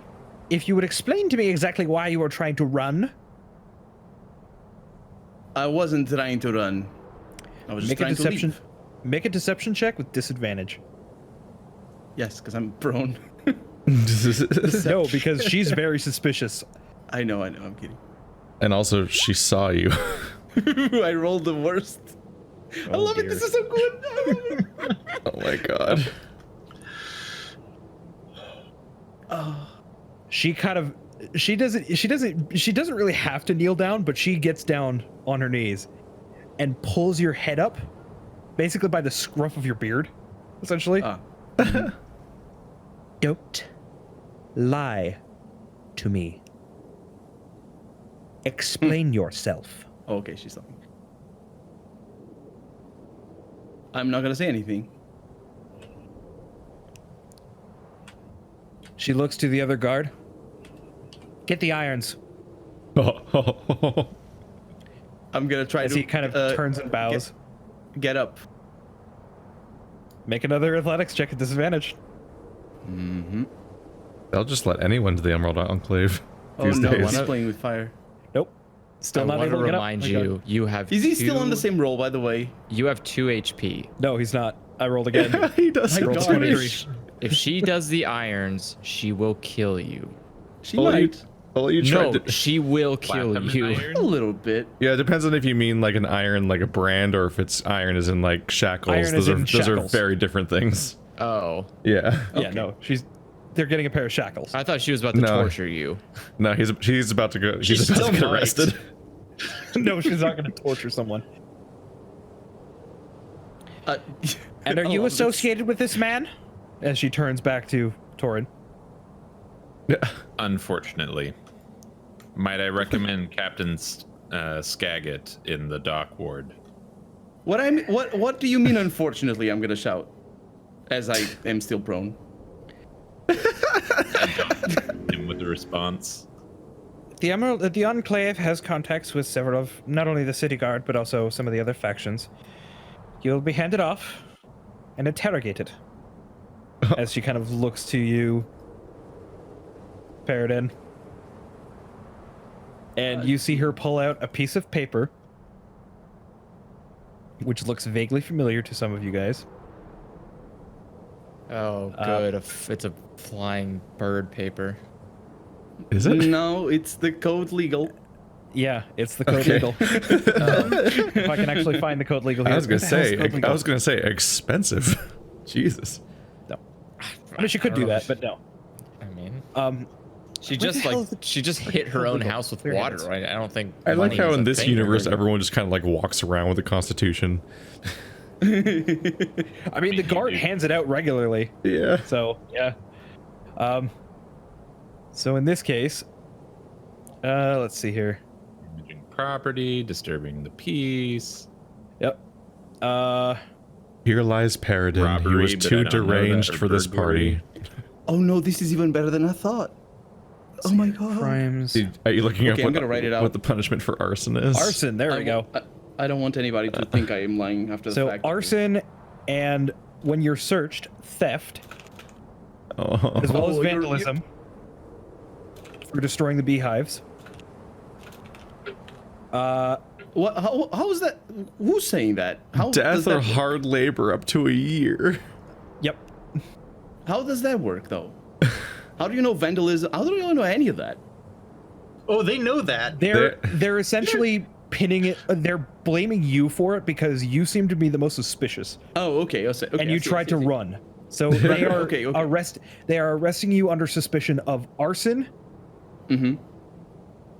if you would explain to me exactly why you were trying to run. I wasn't trying to run. I was just Make a trying deception. to leave. Make a deception check with disadvantage. Yes, because I'm prone. No, because she's very suspicious. I know. I'm kidding. And also, she saw you. I rolled the worst. I love it. This is so good. I love it. Oh my god. She kind of she doesn't really have to kneel down, but she gets down on her knees and pulls your head up, basically by the scruff of your beard, essentially. Don't lie to me. Explain yourself. Oh, okay, she's talking. I'm not gonna say anything. She looks to the other guard. Get the irons. I'm gonna try As to. he kind of turns and bows. Get up. Make another athletics check at disadvantage. Mm-hmm. They'll just let anyone to the Emerald Enclave. Oh these no, days. he's playing with fire. Nope. Still I not want able to to get up. remind Okay. you, you have. Is he still on the two- same roll, by the way? You have 2 HP. No, he's not. I rolled again. He does. My rolled God. 23. If she does the irons, she will kill you. She Well, might. You tried No, to. she will kill Platinum you. iron? A little bit. Yeah, it depends on if you mean like an iron, like a brand, or if it's iron as in like shackles. Iron those as are in those are shackles. very different things. Oh, Yeah. Yeah, Okay. no. They're getting a pair of shackles. I thought she was about to No. torture you. No, he's about to go. She's She about to still get might. arrested. No, she's not going to torture someone. And are Oh, you this- associated with this man? As she turns back to Torin. Yeah. Unfortunately. Might I recommend Captain Skagit in the dock ward? What do you mean? Unfortunately, I'm gonna shout, as I am still prone. Him with the response. The Enclave has contacts with several of not only the city guard, but also some of the other factions. You'll be handed off and interrogated. As she kind of looks to you, Paradin. And you see her pull out a piece of paper, which looks vaguely familiar to some of you guys. Oh, good. It's a flying bird paper. Is it? No, it's the code legal. Yeah, it's the code Okay. legal. If I can actually find the code legal here. I was gonna What the hell is say. code legal? I was gonna say expensive. Jesus. No. I mean, she could do that, but no. I mean, Where she the just hell like is the she just freaking hit her code own legal? house with There it water. is. Right? I don't think. I like money how is in a this thing universe or- everyone just kind of like walks around with the Constitution. I mean, the guard hands it out regularly. Yeah. So, yeah. So in this case, let's see here. Damaging property, disturbing the peace. Yep. Here lies Paradin. He Robbery, was but I too don't know that, deranged or for this burglary. party. Oh no, this is even better than I thought. Oh my god. Crimes. Are you looking Okay, up I'm gonna write it out. what the punishment for arson is? Arson. There we go. I don't want anybody to think I am lying after the So fact. arson, and when you're searched, theft, Oh. as well as Oh, you're- vandalism for destroying the beehives. What? How is that? Who's saying that? How does Death or that, hard labor up to a year. Yep. How does that work though? How do you know vandalism? How do you know any of that? Oh, they know that. They're essentially pinning it. They're blaming you for it because you seem to be the most suspicious, Oh, okay. Okay, and I you see, tried to I see. run. So they are Okay, okay. They are arresting you under suspicion of arson, Mhm.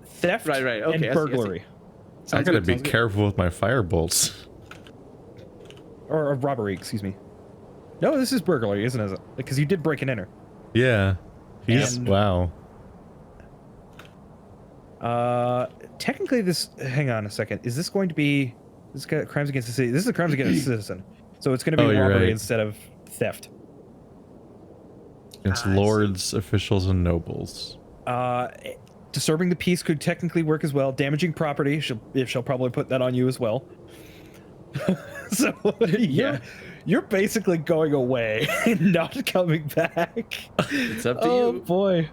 theft, Right, okay, I and see, I see. burglary, I Sounds gotta good, be sounds good. careful with my fire bolts. or robbery. Excuse me. No, this is burglary, isn't it? Because you did break and enter. Yeah. He's And- wow. Technically, this. Hang on a second. Is this going to be? This got crimes against the city. This is a crimes against a citizen. So it's going to be Oh, you're robbery right. instead of theft. Against I see. lords, officials, and nobles. Disturbing the peace could technically work as well. Damaging property, she'll probably put that on you as well. So you're basically going away and not coming back. It's up to Oh you. boy.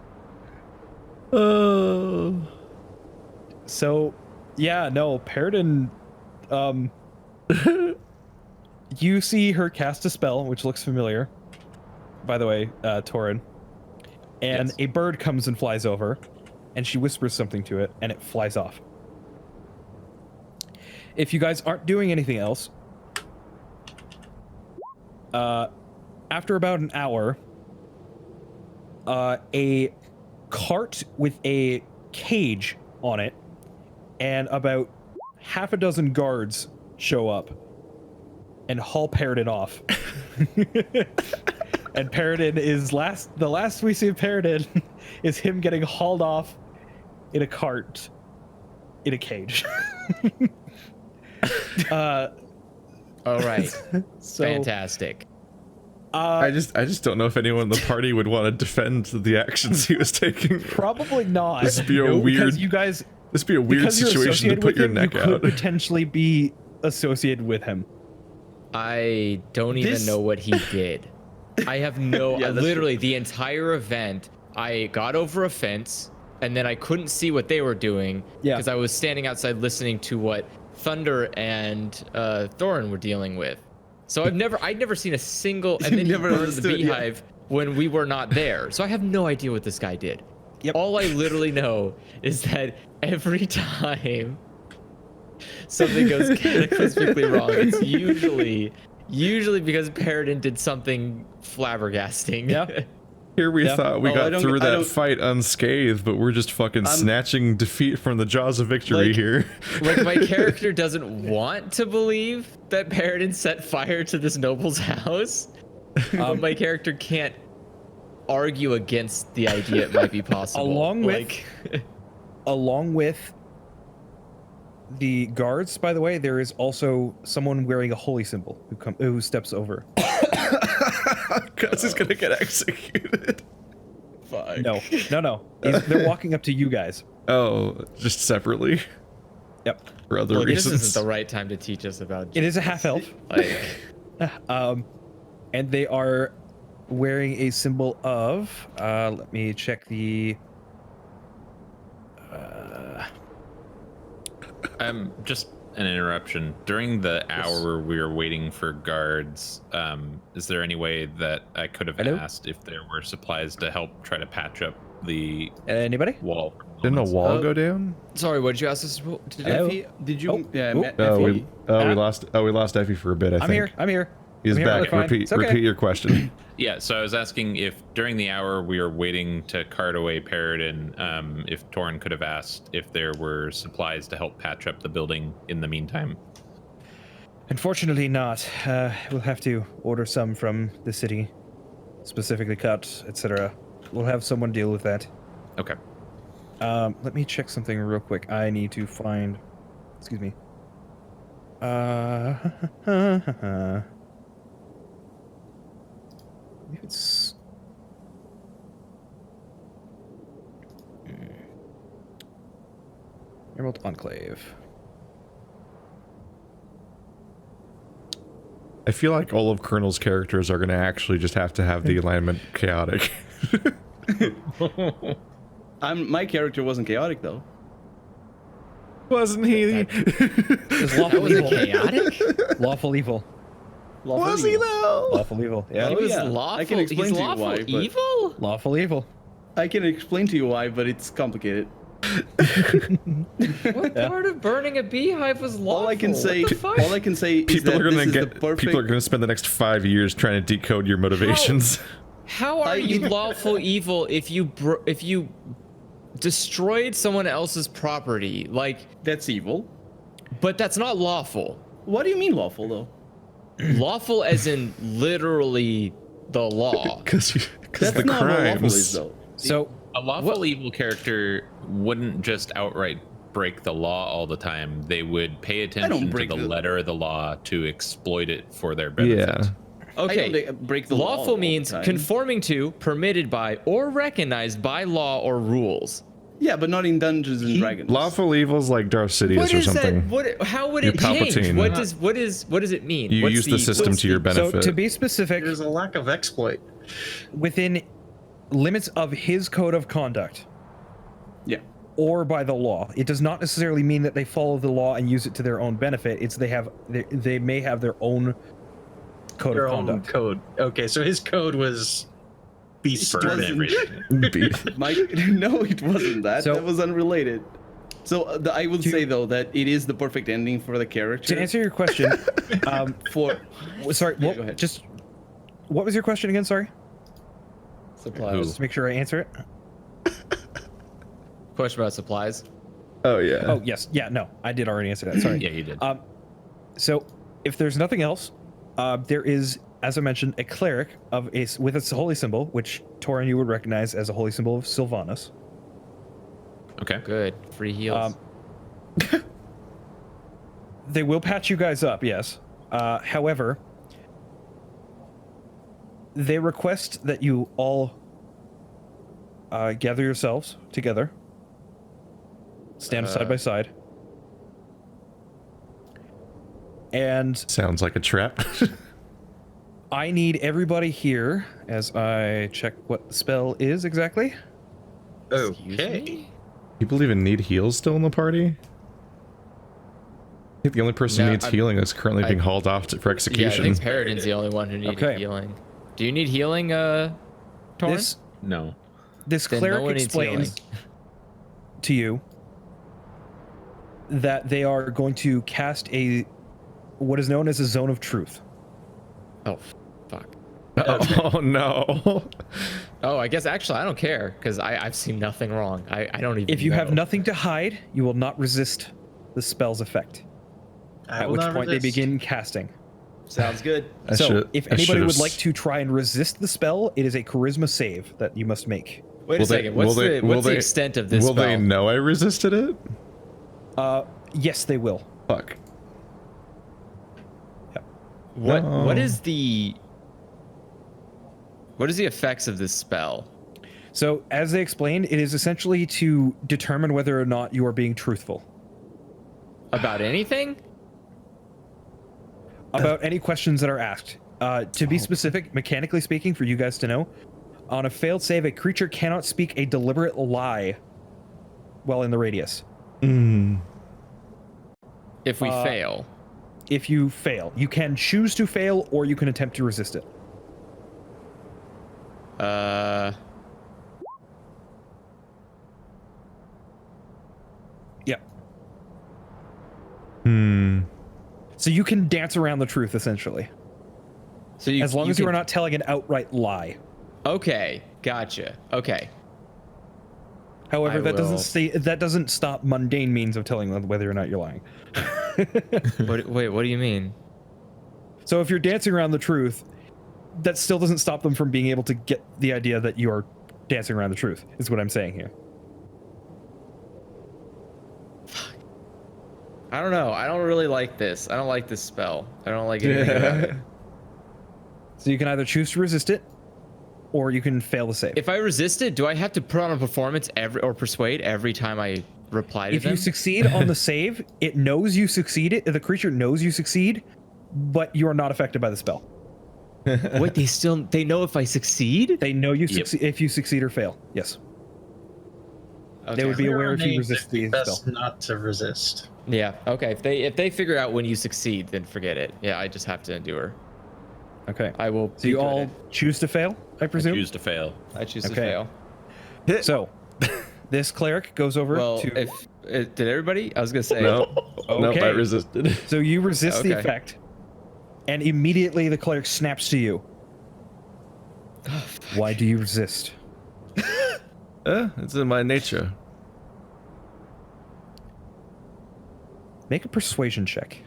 Oh. So, yeah, no, Paradin, you see her cast a spell, which looks familiar. By the way, Torin. And Yes. a bird comes and flies over, and she whispers something to it, and it flies off. if you guys aren't doing anything else, after about an hour, a cart with a cage on it and about half a dozen guards show up and haul Paradin off. And Paradin is the last we see of Paradin is him getting hauled off in a cart in a cage. All right. So Fantastic. I just don't know if anyone in the party would want to defend the actions he was taking. probably not. This would be a weird. Because you guys, This would be a weird because you're situation to associated put with your him, neck you out. could potentially be associated with him. I don't even know what he did. I have no. Yeah, that's literally, the entire event, I got over a fence, and then I couldn't see what they were doing because I was standing outside listening to what Thunder and Thorin were dealing with. So I'd never seen a single. And then he never burned the understood, beehive when we were not there. So I have no idea what this guy did. Yep. All I literally know is that every time something goes cataclysmically wrong, it's usually because Paradin did something flabbergasting. Yeah. Here we thought we I got don't- through I that don't- fight unscathed, but we're just fucking snatching defeat from the jaws of victory Like- here. Like, my character doesn't want to believe that Paradin set fire to this noble's house, but my character can't argue against the idea it might be possible. Along with the guards, by the way, there is also someone wearing a holy symbol who steps over. Cuz he's gonna get executed. Fuck. No. They're walking up to you guys. Oh, just separately Yep. for other Look, this reasons. isn't the right time to teach us about. It is a half elf. Like, And they are wearing a symbol of. Let me check the. Just an interruption. During the hour we were waiting for guards, is there any way that I could have Hello? asked if there were supplies to help try to patch up the Anybody? wall? Didn't a wall Oh. go down? sorry, what did you ask us to do? Hello? Effie, did you? Oh, Yeah, oh, Effie. We lost Effie for a bit, I think. I'm here. He's I'm here, back. we're fine. Repeat It's okay. repeat your question. Yeah, so I was asking if during the hour we were waiting to cart away Paradin, if Torrin could have asked if there were supplies to help patch up the building in the meantime. Unfortunately not. We'll have to order some from the city, specifically cut, etc. We'll have someone deal with that. Okay. Let me check something real quick. I need to find. Excuse me. I believe it's. Emerald Enclave. I feel like all of Colonel's characters are going to actually just have to have the alignment chaotic. My character wasn't chaotic though. Wasn't he? Is lawful That was evil. chaotic? Lawful evil. Was he though? Lawful evil. Yeah. He Oh, was yeah. lawful. I can explain He's to you lawful why, but- evil? Lawful evil. I can explain to you why, but it's complicated. What part of burning a beehive was lawful? All I can say, What the fuck? all I can say is People that are going this to is get. the perfect. People are going to spend the next 5 years trying to decode your motivations. How are you lawful evil if you destroyed someone else's property? Like, That's evil. but that's not lawful. What do you mean lawful though? Lawful as in literally the law. Because That's the not what lawful crimes. is though. So A lawful evil character wouldn't just outright break the law all the time. They would pay attention to break the the- letter of the law to exploit it for their benefit. Yeah. Okay. I don't break the law all Lawful the means time. conforming to, permitted by, or recognized by law or rules. Yeah, but not in Dungeons and Dragons. Lawful evil's like Darth Sidious What or is something. that? How would You're it change? Palpatine. What does it mean? You What's use the system what's to your the- So benefit. to be specific, There's a lack of exploit. within limits of his code of conduct Yeah. or by the law, it does not necessarily mean that they follow the law and use it to their own benefit. It's they may have their own code Your of own conduct. code. Okay, so his code was beast burn wasn't. everything. Be- Mike, no, it wasn't that. So- That was unrelated. So I will say though that it is the perfect ending for the character. To answer your question, for sorry, Yeah, what, go ahead. just what was your question again? Sorry, Supplies. just to make sure I answer it. Question about supplies. Oh yeah. Oh yes, yeah, no, I did already answer that. Sorry. Yeah, he did. So if there's nothing else, there is, as I mentioned, a cleric with its holy symbol, which Torin you would recognize as a holy symbol of Sylvanas. Okay. Good. Free heals. They will patch you guys up, yes. However, they request that you all gather yourselves together, stand side by side, and Sounds like a trap. I need everybody here as I check what the spell is exactly. Excuse Okay. me? People even need heals still in the party? I think the only person who No, needs healing is currently being hauled off for Yeah, I execution. think Paradin's the only one who needed Okay. healing. Do you need healing, Torin? No. This Then cleric no one needs explains to you that they are going to cast what is known as a zone of truth. Oh, fuck. Oh no. Oh, I guess actually I don't care because I've seen nothing wrong. I don't even. If you have know. nothing to hide, you will not resist the spell's effect. I At will which not point resist. they begin casting. Sounds good. So, if I anybody should've would like to try and resist the spell, it is a charisma save that you must make. Wait Will a second. What's the extent of this Will spell? they know I resisted it? Yes, they will. Fuck. What is the effects of this spell? So, as they explained, it is essentially to determine whether or not you are being truthful About anything? about any questions that are asked. To be specific, mechanically speaking, for you guys to know, on a failed save, a creature cannot speak a deliberate lie while in the radius. If we fail. If you fail, you can choose to fail, or you can attempt to resist it. Yeah. So you can dance around the truth, essentially. So you, As long as you can- are not telling an outright lie. Okay, gotcha. Okay. However, I that doesn't stop mundane means of telling them whether or not you're lying. Wait, what do you mean? So if you're dancing around the truth, that still doesn't stop them from being able to get the idea that you are dancing around the truth, is what I'm saying here. I don't know. I don't really like this. I don't like this spell. I don't like anything about it. So you can either choose to resist it, or you can fail the save. If I resist it, do I have to put on a performance or persuade every time I reply to If them? you succeed on the save, it knows you succeeded. The creature knows you succeed, but you are not affected by the spell. Wait, they know if I succeed? They know you succeed if you succeed or fail. Yes. Okay. They would be Clear aware if you names, resist it'd be the best spell. not to resist. Yeah. Okay. If they figure out when you succeed, then forget it. Yeah, I just have to endure. Okay. I will. So you all choose to fail, I presume? Choose to fail. I choose to Okay. fail. So, this cleric goes over Well, to... did everybody? I was gonna say. No. Nope, I Okay. resisted. So you resist the Okay. effect, and immediately the cleric snaps to you. Why do you resist? It's in my nature. Make a persuasion check.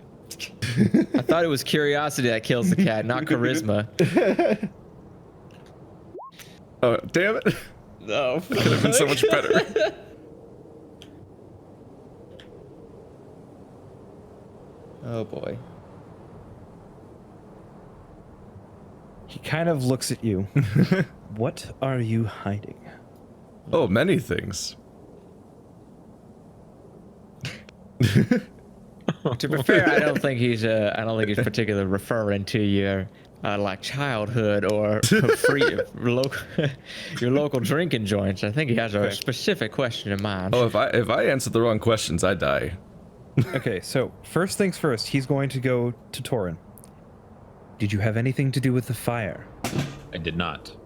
I thought it was curiosity that kills the cat, not charisma. Oh, damn it. No. Could have been so much better. Oh boy. He kind of looks at you. What are you hiding? Oh, many things. To be fair, I don't think he's particularly referring to your like childhood or your local drinking joints. I think he has a specific question in mind. Oh, if I answer the wrong questions, I die. Okay, so first things first, he's going to go to Torin. Did you have anything to do with the fire? I did not.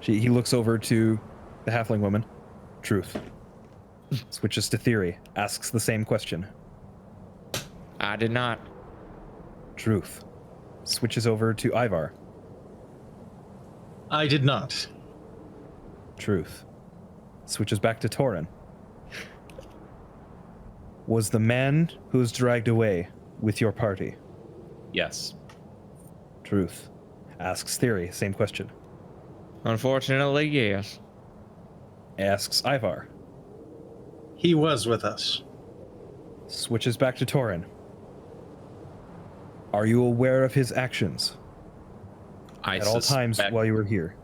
He looks over to the halfling woman. Truth. Switches to theory. Asks the same question. I did not. Truth. Switches over to Ivar. I did not. Truth. Switches back to Torin. Was the man who was dragged away with your party? Yes. Truth. Asks theory. Same question. Unfortunately, yes. Asks Ivar. He was with us. Switches back to Torin. Are you aware of his actions at all times while you were here?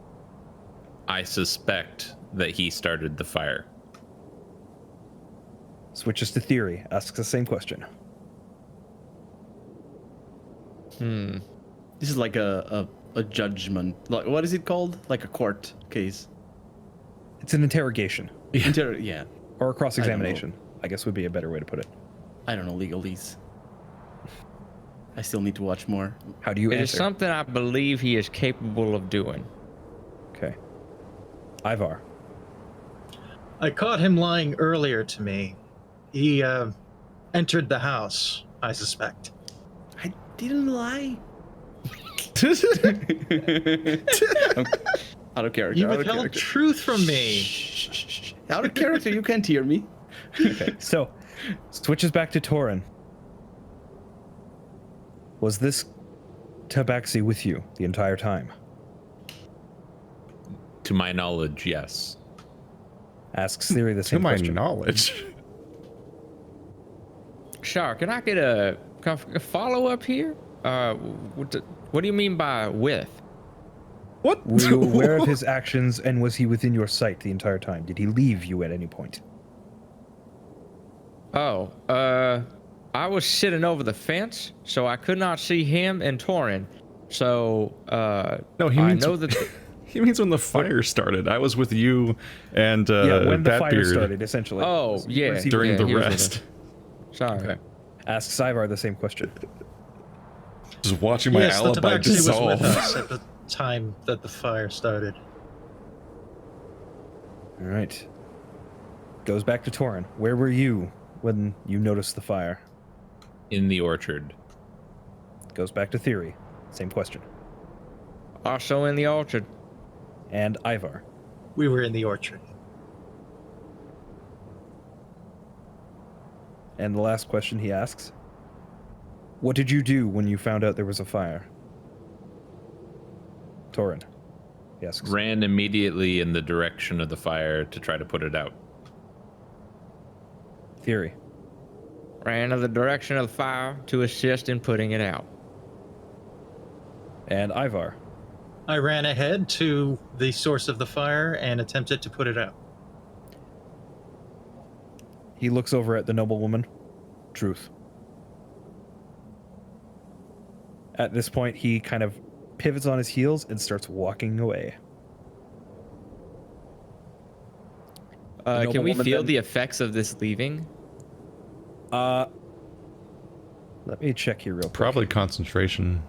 I suspect that he started the fire. Switches to theory. Asks the same question. This is like a judgment. Like, what is it called? Like a court case. It's an interrogation. Yeah. Or a cross-examination, I guess would be a better way to put it. I don't know legalese. I still need to watch more. How do you It answer? is something I believe he is capable of doing. Okay. Ivar. I caught him lying earlier to me. He entered the house, I suspect. I didn't lie. Out of character. You out of withheld character. truth from me. Shh. Out of character, you can't hear me. Okay, so switches back to Torin. Was this Tabaxi with you the entire time? To my knowledge, yes. Asks theory the To same my question. knowledge. Sure, can I get a follow-up here? What do you mean by with? What? Were you aware of his actions and was he within your sight the entire time? Did he leave you at any point? Oh, I was sitting over the fence, so I could not see him and Torin. So, No, he I means know that. he means when the fire started. I was with you and Yeah, when the fire Batbeard started, essentially. Oh, Was- yeah. was he- during Yeah, the he was with rest. Sorry. Okay. Asks Ivar the same question. Just watching my Yes, the alibi Tabaxi was dissolve. with us at the time that the fire started. All right. Goes back to Torin. Where were you when you noticed the fire? In the orchard. Goes back to theory. Same question. Also in the orchard. And Ivar. We were in the orchard. And the last question he asks. What did you do when you found out there was a fire? Torin. He asks. Ran immediately in the direction of the fire to try to put it out. Theory. Ran in the direction of the fire to assist in putting it out. And Ivar. I ran ahead to the source of the fire and attempted to put it out. He looks over at the noblewoman. Truth. At this point, he kind of pivots on his heels and starts walking away. Can we noblewoman feel then- the effects of this leaving? Let me check here real quick. Probably concentration.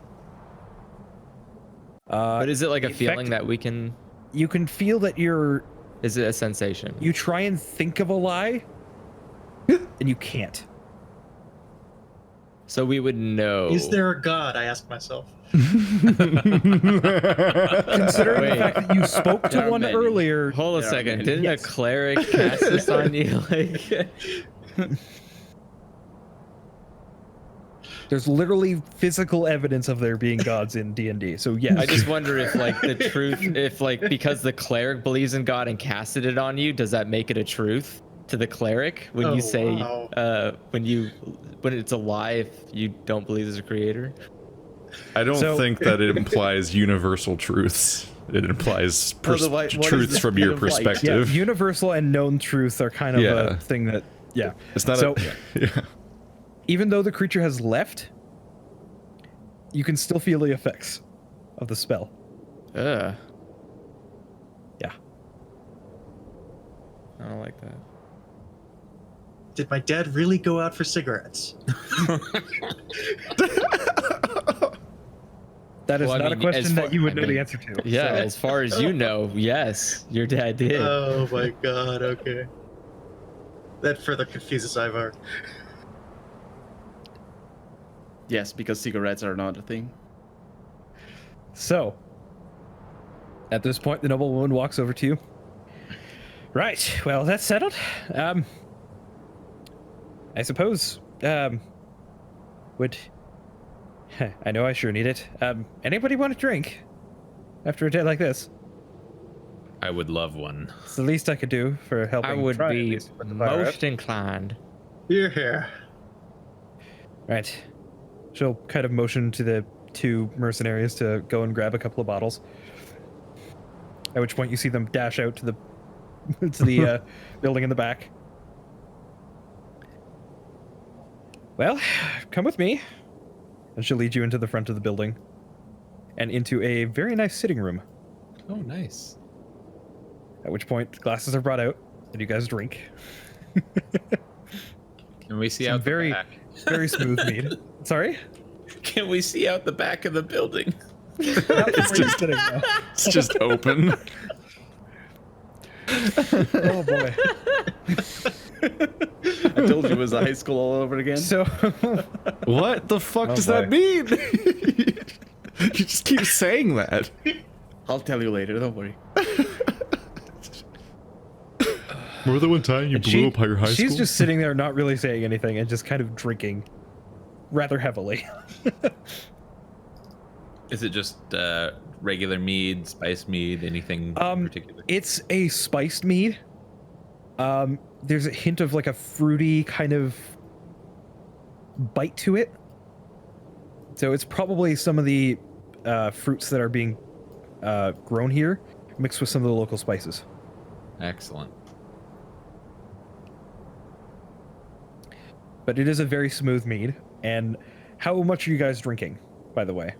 But is it like a the feeling effect- that we can? You can feel that Is it a sensation? you try and think of a lie, and you can't. So we would know. Is there a god? I asked myself. Considering Wait. the fact that you spoke There to are one many. earlier, Hold a There are second. many. Didn't Yes. a cleric cast this on you? Like, there's literally physical evidence of there being gods in D&D. So yes, I just wonder if like the truth, if like because the cleric believes in God and casted it on you, does that make it a truth to the cleric when Oh, you say wow. when it's a lie if you don't believe there's a creator? I don't So- think that it implies universal truths. It implies Otherwise, what is truths the from your speed of light? yeah, perspective. universal and known truth are kind of Yeah. a thing that It's not So- yeah. even though the creature has left, you can still feel the effects of the spell. Ugh. Yeah. I don't like that. Did my dad really go out for cigarettes? That is Well, I not a mean, as question far- that you would I know the mean, answer to. Yeah, So- as far as you know, yes, your dad did. Oh my god, okay. That further confuses Ivar. Yes, because cigarettes are not a thing. So, at this point, the noblewoman walks over to you. Right, well, that's settled. I suppose, would... I know I sure need it. Anybody want a drink? After a day like this? I would love one. It's the least I could do for helping. I would try at be least to put the fire out. most inclined. Here. Right. She'll kind of motion to the two mercenaries to go and grab a couple of bottles. At which point you see them dash out to the building in the back. Well, come with me. And she'll lead you into the front of the building and into a very nice sitting room. Oh, nice. At which point glasses are brought out and you guys drink. Can we see Some out very, the back? very smooth mead. Sorry? Can we see out the back of the building? It's just sitting now. It's just open. Oh boy. I told you it was a high school all over again. So What the fuck Oh, does boy. that mean? You just keep saying that. I'll tell you later, don't worry. Remember the one time you blew up your high school? she's just sitting there not really saying anything and just kind of drinking rather heavily. Is it just regular mead, spice mead, anything in particular? It's a spiced mead. There's a hint of like a fruity kind of bite to it. So it's probably some of the fruits that are being grown here mixed with some of the local spices. Excellent. But it is a very smooth mead. And how much are you guys drinking, by the way?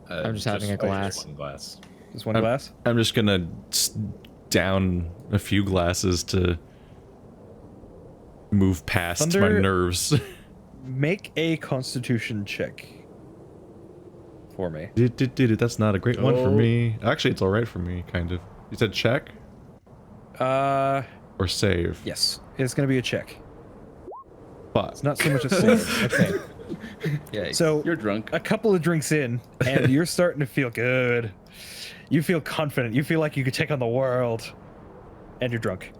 I'm just having a glass. One glass. Just one glass? I'm just gonna down a few glasses to move past my Thunder- nerves. Make a constitution check for me. That's not a great one for Oh. me. Actually, it's all right for me, kind of. You said check or save? Yes. It's going to be a check. But It's not so much a save. Okay. Yeah. So You're drunk. a couple of drinks in, and you're starting to feel good. You feel confident. You feel like you could take on the world, and you're drunk.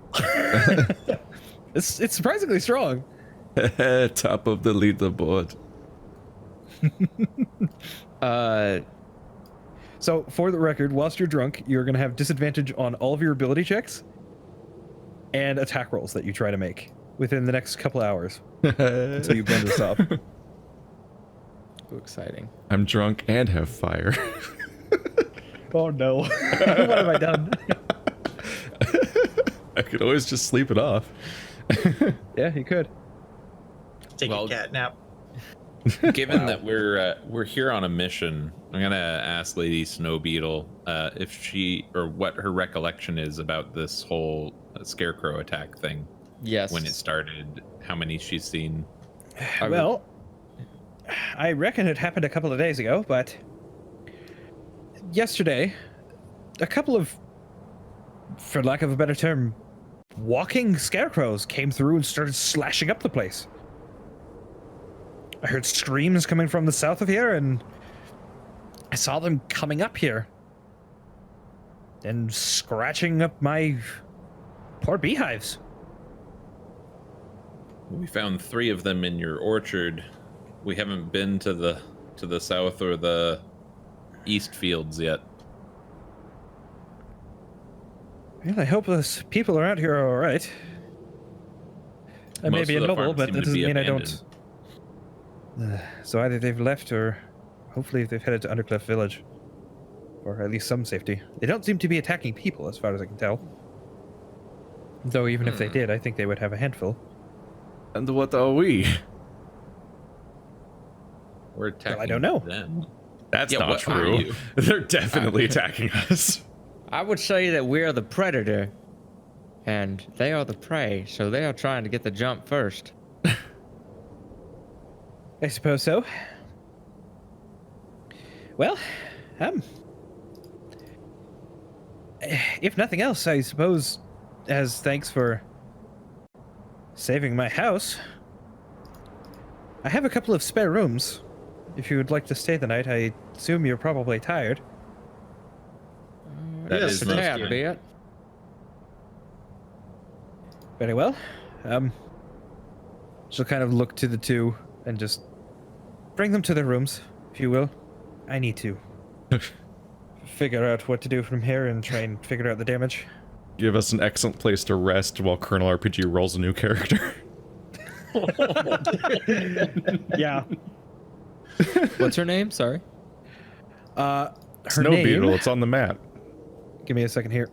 It's surprisingly strong. top of the leaderboard. So for the record, whilst you're drunk, you're going to have disadvantage on all of your ability checks and attack rolls that you try to make within the next couple of hours until you blend this up. Ooh, exciting. I'm drunk and have fire. Oh no! What have I done? I could always just sleep it off. Yeah, you could. Take Well- a cat nap. Given that we're here on a mission, I'm gonna ask Lady Snowbeetle if she or what her recollection is about this whole scarecrow attack thing. Yes. When it started, how many she's seen. Well, I reckon it happened a couple of days ago, but yesterday, a couple of, for lack of a better term, walking scarecrows came through and started slashing up the place. I heard screams coming from the south of here, and I saw them coming up here and scratching up my poor beehives. We found 3 of them in your orchard. We haven't been to the south or the east fields yet. Well, I hope those people around here are all right. I may Most be a of the noble, farms but seem that to doesn't be mean I abandoned. don't. So either they've left, or hopefully they've headed to Undercliff Village, or at least some safety. They don't seem to be attacking people, as far as I can tell. Though even if they did, I think they would have a handful. And what are we? We're attacking I don't know. them. That's Yeah, not what are true. you? They're definitely attacking us. I would say that we're the predator, and they are the prey, so they are trying to get the jump first. I suppose so. Well, if nothing else, I suppose, as thanks for Saving my house? I have a couple of spare rooms. If you would like to stay the night, I assume you're probably tired. That Yes, is a most tad good. bit. Very well. She'll kind of look to the two and just bring them to their rooms, if you will. I need to figure out what to do from here and try and figure out the damage. Give us an excellent place to rest while Colonel RPG rolls a new character. Yeah. What's her name? Sorry. Her Snow name... Beetle, it's on the map. Give me a second here.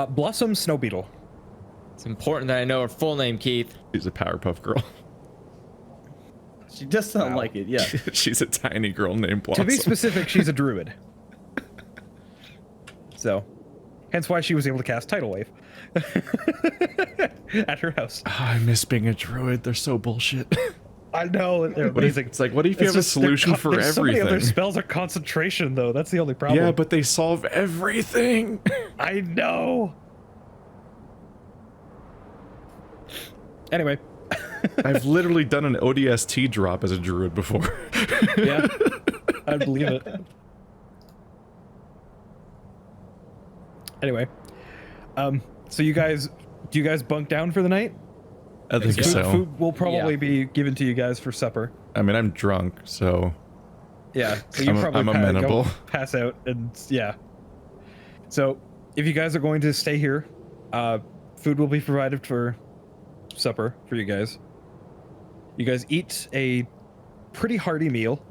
Blossom Snow Beetle. It's important that I know her full name, Keith. She's a Powerpuff Girl. She does sound Wow. like it, yeah. She's a tiny girl named To Blossom. be specific, she's a druid. So, hence why she was able to cast Tidal Wave at her house. Oh, I miss being a druid. They're so bullshit. I know, they're What if, amazing. it's like, what if you It's have a just their solution for there's so many everything? other spells are concentration, though. That's the only problem. Yeah, but they solve everything. I know. Anyway, I've literally done an ODST drop as a druid before. yeah, I believe it. Anyway, so do you guys bunk down for the night? I think Food, so. food will probably be given to you guys for supper. I mean, I'm drunk, so Yeah, so you I'm probably amenable. go pass out, and yeah. So if you guys are going to stay here, food will be provided for supper for you guys. You guys eat a pretty hearty meal,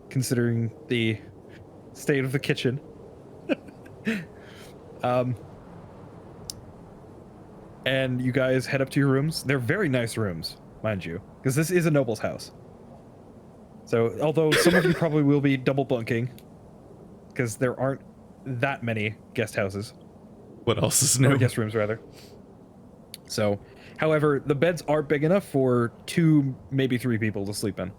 considering the state of the kitchen. And you guys head up to your rooms. They're very nice rooms, mind you, because this is a noble's house. So, although some of you probably will be double bunking, because there aren't that many guest houses, what else is or new? guest rooms rather. So, however, the beds are big enough for 2, maybe 3 people to sleep in.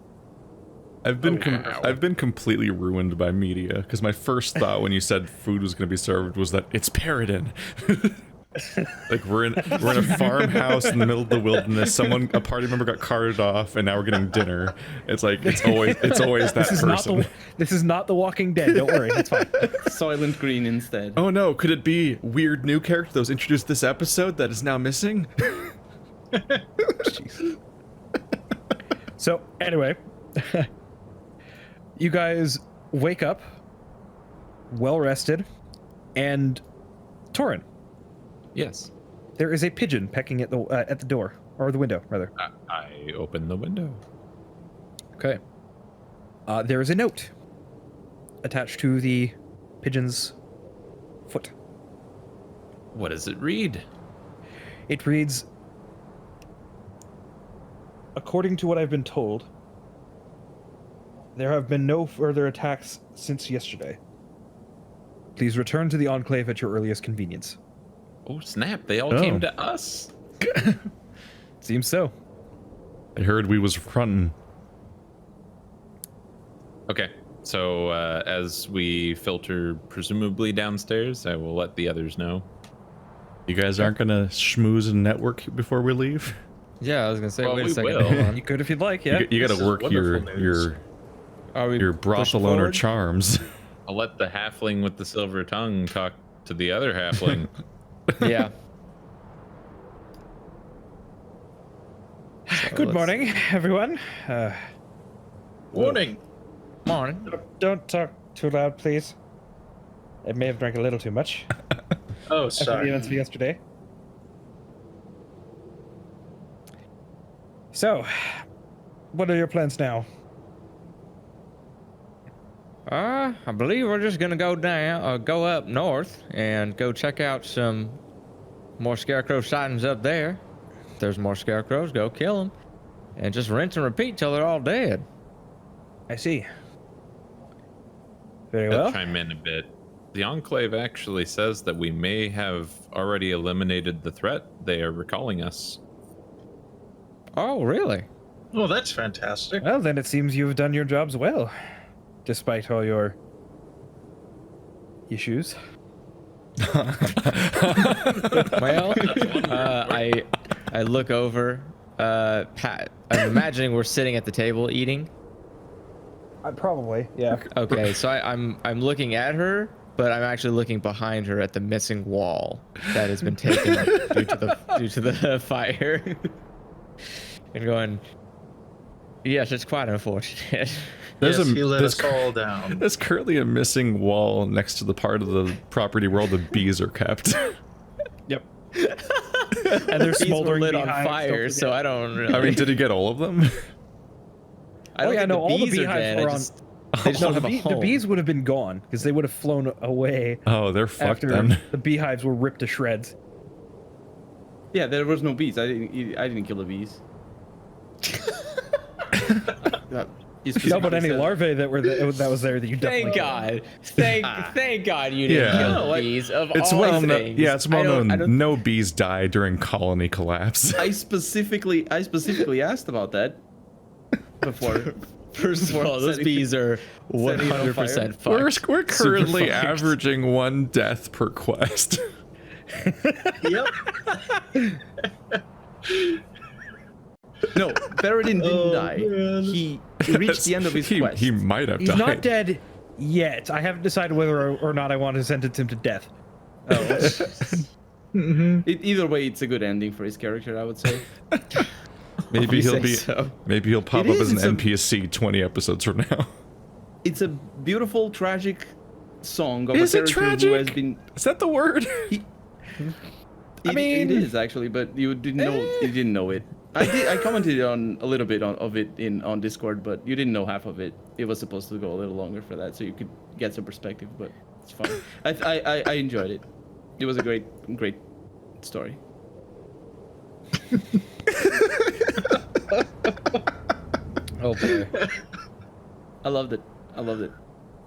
I've been completely ruined by media because my first thought when you said food was going to be served was that it's Paradin. Like we're in a farmhouse in the middle of the wilderness. A party member got carted off, and now we're getting dinner. It's like it's always that person. This is not the Walking Dead. Don't worry, it's fine. Soylent Green instead. Oh no! Could it be weird new character that was introduced this episode that is now missing? Jeez. So anyway, you guys wake up well rested, and Torin, Yes. there is a pigeon pecking at the door, or the window rather. I open the window. Okay. There is a note attached to the pigeon's foot. What does it read? It reads, according to what I've been told, there have been no further attacks since yesterday. Please return to the Enclave at your earliest convenience. Oh snap! They all Oh. came to us. Seems so. I heard we was frontin'. Okay, so as we filter presumably downstairs, I will let the others know. You guys aren't gonna schmooze and network before we leave? Yeah, I was gonna say. Well, wait a we second. will. Hold on. You could if you'd like, yeah. You This gotta is work your wonderful news. Are we your pushing brothel owner forward? charms. I'll let the halfling with the silver tongue talk to the other halfling. Yeah. Good morning, everyone. Warning. Morning. Don't talk too loud, please. I may have drank a little too much Oh, after the sorry. events of yesterday. So, what are your plans now? I believe we're just gonna go up north and go check out some more scarecrow sightings up there. If there's more scarecrows, go kill them, and just rinse and repeat till they're all dead. I see. Very I'll well. chime in a bit. The Enclave actually says that we may have already eliminated the threat. They are recalling us. Oh, really? Oh, that's fantastic. Well, then it seems you've done your jobs well, despite all your issues. Well, I look over. Pat, I'm imagining we're sitting at the table eating. Probably, yeah. Okay, so I'm looking at her, but I'm actually looking behind her at the missing wall that has been taken due to the fire, and going, yes, it's quite unfortunate. He let us all down. There's currently a missing wall next to the part of the property where all the bees are kept. Yep. And they're These were smoldering lit on beehives, fire, don't so forget. I don't really. I mean, did he get all of them? I don't think all the bees are beehives dead. were I on. just, they just No, don't have a the home. bees would have been gone because they would have flown away Oh, they're fucked after then. the beehives were ripped to shreds. Yeah, there was no bees. I didn't kill the bees. No, but any larvae that was there that you definitely Thank God. Thank God you didn't Yeah. kill the bees of It's all well known. things. Yeah, it's well I known. don't- No bees die during colony collapse. I specifically asked about that before. First of all, those setting- bees are setting it on 100% fucked. We're currently Super fucked. averaging 1 death per quest. Yep. No, Paradin didn't Oh, die. man. He reached the end of his quest. He might have He's died. not dead yet. I haven't decided whether or not I want to sentence him to death. Either way, it's a good ending for his character, I would say. Maybe You he'll say be. so. Maybe he'll pop It up is, as an it's a- NPC 20 episodes from now. It's a beautiful, tragic song of Is a it character who has tragic? been. Is that the word? It is actually, but you didn't know. You didn't know it. I commented on a little bit of it on Discord, but you didn't know half of it. It was supposed to go a little longer for that, so you could get some perspective. But it's fine. I enjoyed it. It was a great story. Oh boy. I loved it.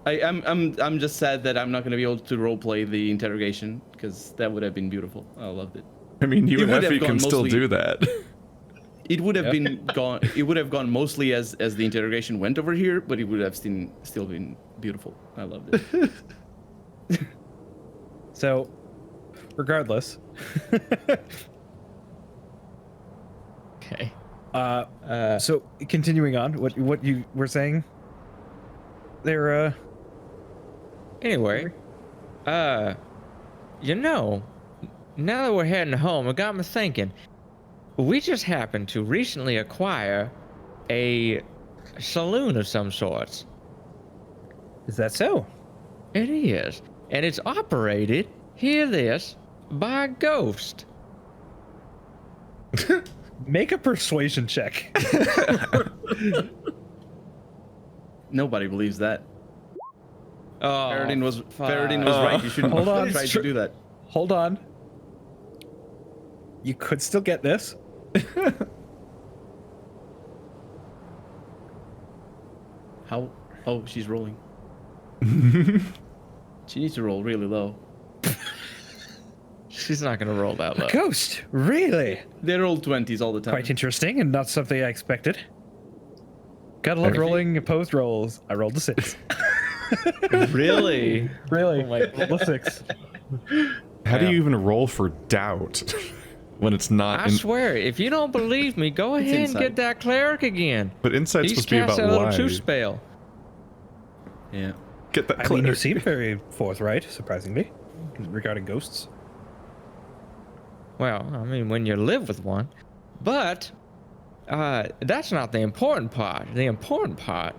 I'm just sad that I'm not gonna be able to roleplay the interrogation because that would have been beautiful. I loved it. I mean, you It and would have Effie can gone still mostly- do that. It would have been gone. It would have gone mostly as the interrogation went over here, but it would have still been beautiful. I loved it. So, regardless, Okay. so continuing on, what you were saying there, Anyway, you know, now that we're heading home, it got me thinking. We just happened to recently acquire a saloon of some sorts. is that so? It is. And it's operated, hear this, by a ghost. Make a persuasion check. Nobody believes that. Oh, Paradin was fuck. right. You shouldn't Hold on. have tried to do that. Hold on. You could still get this. How? Oh, she's rolling. She needs to roll really low. She's not gonna roll that low. Ghost, really? They roll 20s all the time. Quite interesting and not something I expected. Gotta love rolling opposed rolls. I rolled a 6. Really? Really? Oh my Rolled a 6. How do Yeah. you even roll for doubt when it's not? I swear, if you don't believe me, go ahead and insight. get that cleric again. But insight's He's supposed to be cast about that little lie. truth spell. Yeah. Get that I mean, you cleric. seem very forthright, surprisingly, regarding ghosts. Well, I mean, when you live with one. But that's not the important part. The important part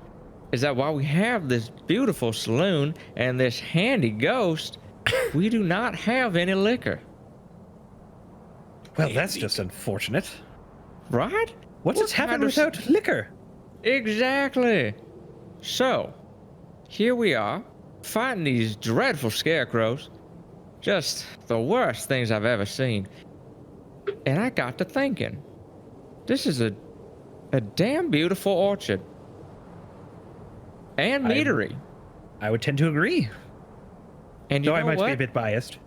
is that while we have this beautiful saloon and this handy ghost, we do not have any liquor. Well, that's just unfortunate. Right? What's What it happen kind of without liquor? Exactly. So, here we are, fighting these dreadful scarecrows. Just the worst things I've ever seen. And I got to thinking, this is a damn beautiful orchard. And meadery. I would tend to agree, And you though I know might what? be a bit biased.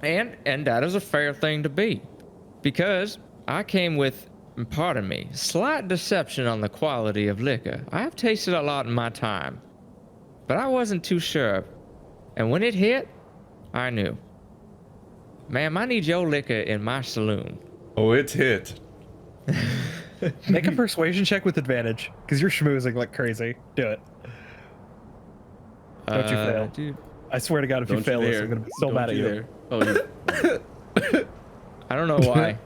And that is a fair thing to be. Because I came with, pardon me, slight deception on the quality of liquor. I have tasted a lot in my time. But I wasn't too sure. And when it hit, I knew. Ma'am, I need your liquor in my saloon. Oh, it's hit. Make a persuasion check with advantage, because you're schmoozing like crazy. Do it. Don't you fail. Dude, I swear to God, if you fail this, I'm gonna be so mad at you. Oh, you. I don't know why.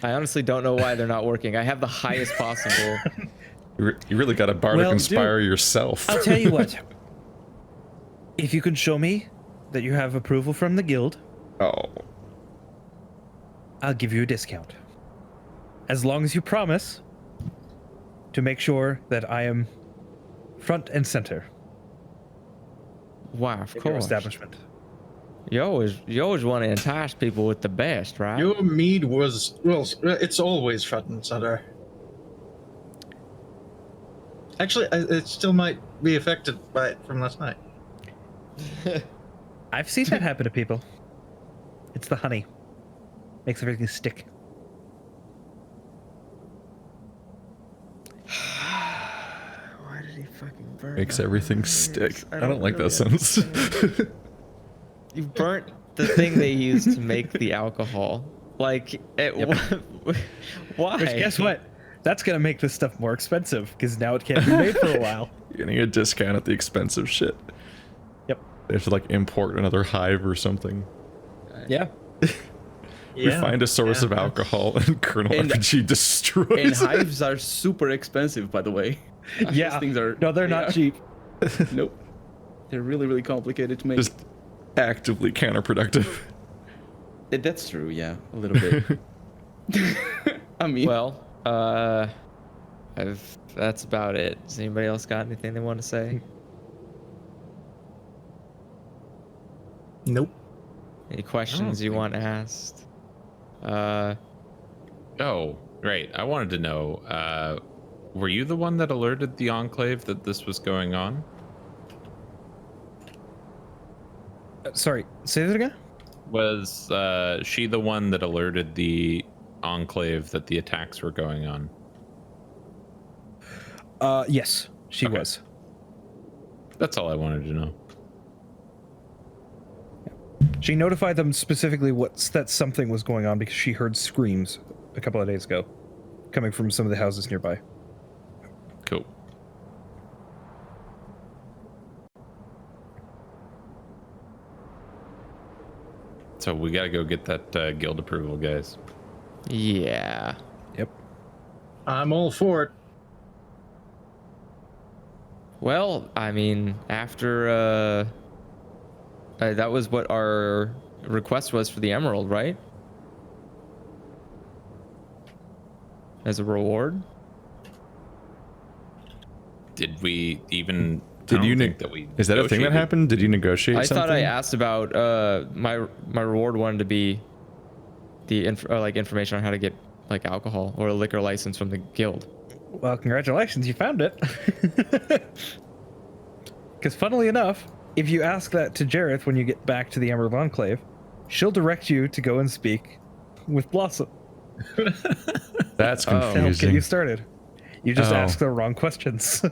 I honestly don't know why they're not working. I have the highest possible. You really got a bardic Well, inspire yourself. I'll tell you what. If you can show me that you have approval from the guild, Oh. I'll give you a discount. As long as you promise to make sure that I am front and center Why, of in your course. establishment. You always want to entice people with the best, right? Your mead was, well, it's always front and center. Actually, it still might be affected by it from last night. I've seen that happen to people. It's the honey. Makes everything stick. Why did he fucking burn? Makes everything stick. I don't like that sentence. You burnt the thing they used to make the alcohol. Like, why? Which, guess what? That's gonna make this stuff more expensive, because now it can't be made for a while. You're getting a discount at the expensive shit. Yep. They have to like import another hive or something. Yeah. We find a source of alcohol and Colonel And- RPG destroys And it. hives are super expensive, by the way. Yeah. Those things are. No, they're not cheap. Nope. They're really, really complicated to make. Just actively counterproductive. That's true, yeah, a little bit. I mean, Well, that's about it. Does anybody else got anything they want to say? Nope. Any questions you want asked? Oh, right. I wanted to know, were you the one that alerted the Enclave that this was going on? Sorry, say that again? Was she the one that alerted the Enclave that the attacks were going on? Yes, she Okay. was. That's all I wanted to know. She notified them specifically that something was going on because she heard screams a couple of days ago coming from some of the houses nearby. Cool. So we gotta go get that guild approval, guys. Yeah. Yep. I'm all for it. Well, I mean, after that was what our request was for the emerald, right? As a reward. Did we even? Did you think that we? Is that a thing that negotiated? happened? Did you negotiate I something? thought I asked about my reward wanted to be the information on how to get like alcohol or a liquor license from the guild. Well, congratulations, you found it. Because funnily enough, if you ask that to Jareth when you get back to the Emerald Enclave, she'll direct you to go and speak with Blossom That's Oh. to help get confusing. you started. You just Oh. ask the wrong questions.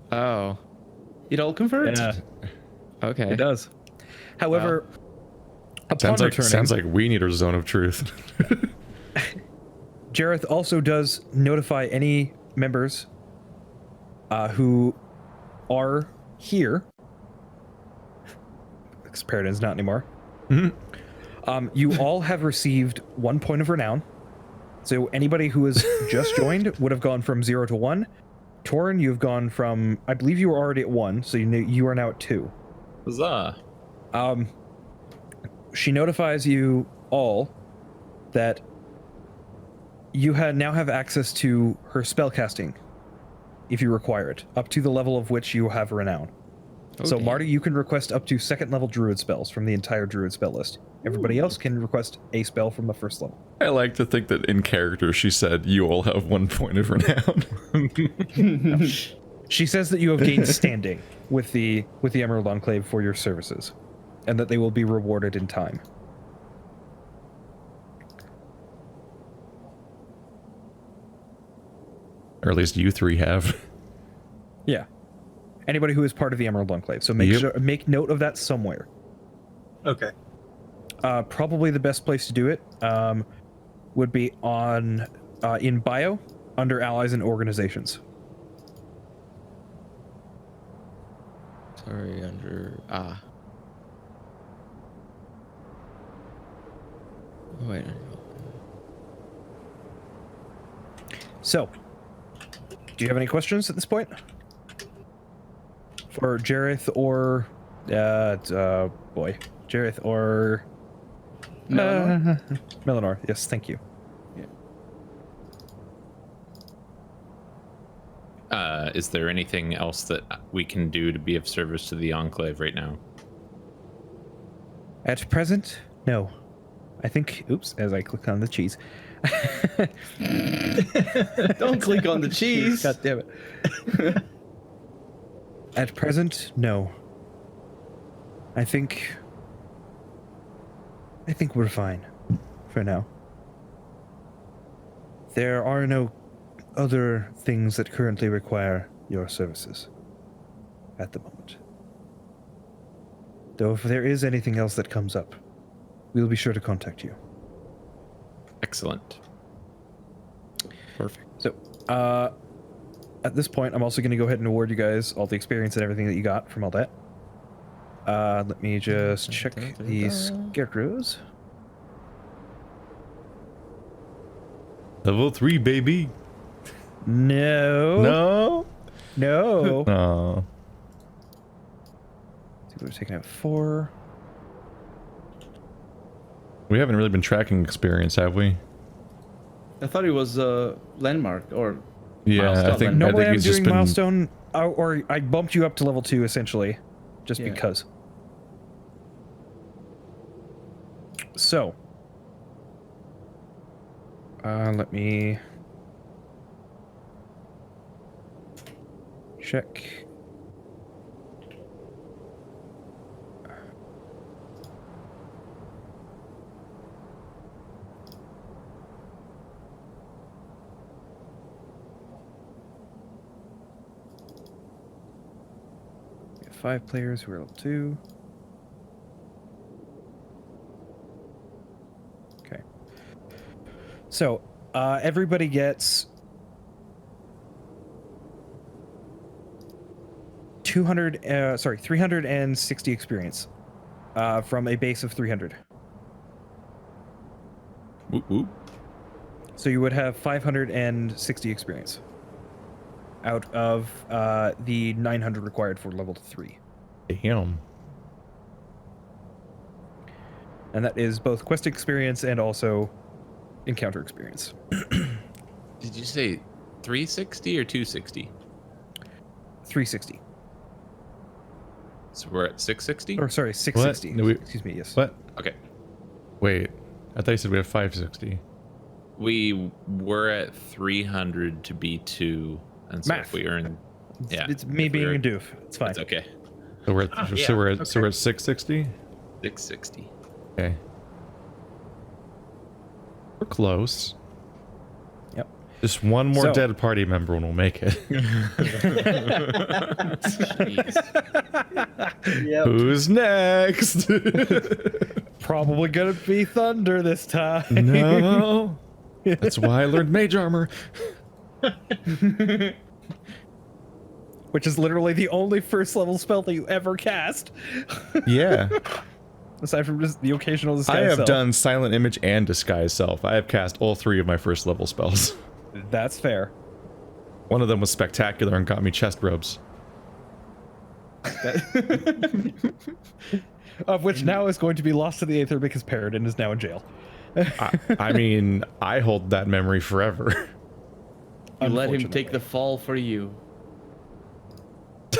Oh, it all converts. Yeah, okay. it does. However, upon Sounds like returning, we need our zone of truth. Jareth also does notify any members who are here. Because Paradin's not anymore. You all have received 1 point of renown. So anybody who has just joined would have gone from 0 to 1. Torin, you've gone from, I believe you were already at 1, so you are now at 2. Huzzah! She notifies you all that you now have access to her spellcasting if you require it, up to the level of which you have renown. So Okay. Marty, you can request up to 2nd level druid spells from the entire druid spell list. Everybody else can request a spell from the 1st level. I like to think that in character she said you all have 1 point of renown. She says that you have gained standing with the Emerald Enclave for your services, and that they will be rewarded in time. Or at least you three have. Yeah. Anybody who is part of the Emerald Enclave. So make note of that somewhere. Okay. Probably the best place to do it would be on in bio under allies and organizations. Sorry, under Wait. So, do you have any questions at this point? For Jareth or Jareth or Melanor. Yes, thank you. Is there anything else that we can do to be of service to the Enclave right now? At present, no. I think, oops, as I click on the cheese. Don't click on the cheese. God damn it. At present, no. I think we're fine for now. There are no other things that currently require your services at the moment. Though if there is anything else that comes up, we'll be sure to contact you. Excellent. Perfect. So, at this point, I'm also going to go ahead and award you guys all the experience and everything that you got from all that. Let me just check these scarecrows. Level 3, baby. No. Oh. We're taking out 4. We haven't really been tracking experience, have we? I thought it was a landmark or Yeah, milestone. I think Normally I'm it's just doing been milestone, or I bumped you up to level 2 essentially, just Yeah. because. So, let me check. We have 5 players who are level 2. Okay. So, everybody gets 360 experience from a base of 300. Whoop, whoop. So you would have 560 experience out of the 900 required for level 3. Damn. And that is both quest experience and also encounter experience. Did you say 360 or 260? 360. So we're at 660? Or sorry, 660. No, Excuse me, yes. What? Okay. Wait. I thought you said we have 560. We were at 300 to be 2, and so Math. if we earn, yeah, It's me if we being a earn- doof. It's fine. It's okay. So we're at, yeah, so we're at okay. 660? 660. Okay. We're close. Yep. Just one more So- dead party member and we'll make it. Jeez. Yep. Who's next? Probably gonna be Thunder this time. No. That's why I learned mage armor. Which is literally the only first level spell that you ever cast. Yeah. Aside from just the occasional I disguise have self. done silent image and disguise self. I have cast all 3 of my first level spells. That's fair. One of them was spectacular and got me chest robes. Of which now is going to be lost to the Aether because Paradin is now in jail. I mean, I hold that memory forever. You let him Unfortunately. take the fall for you.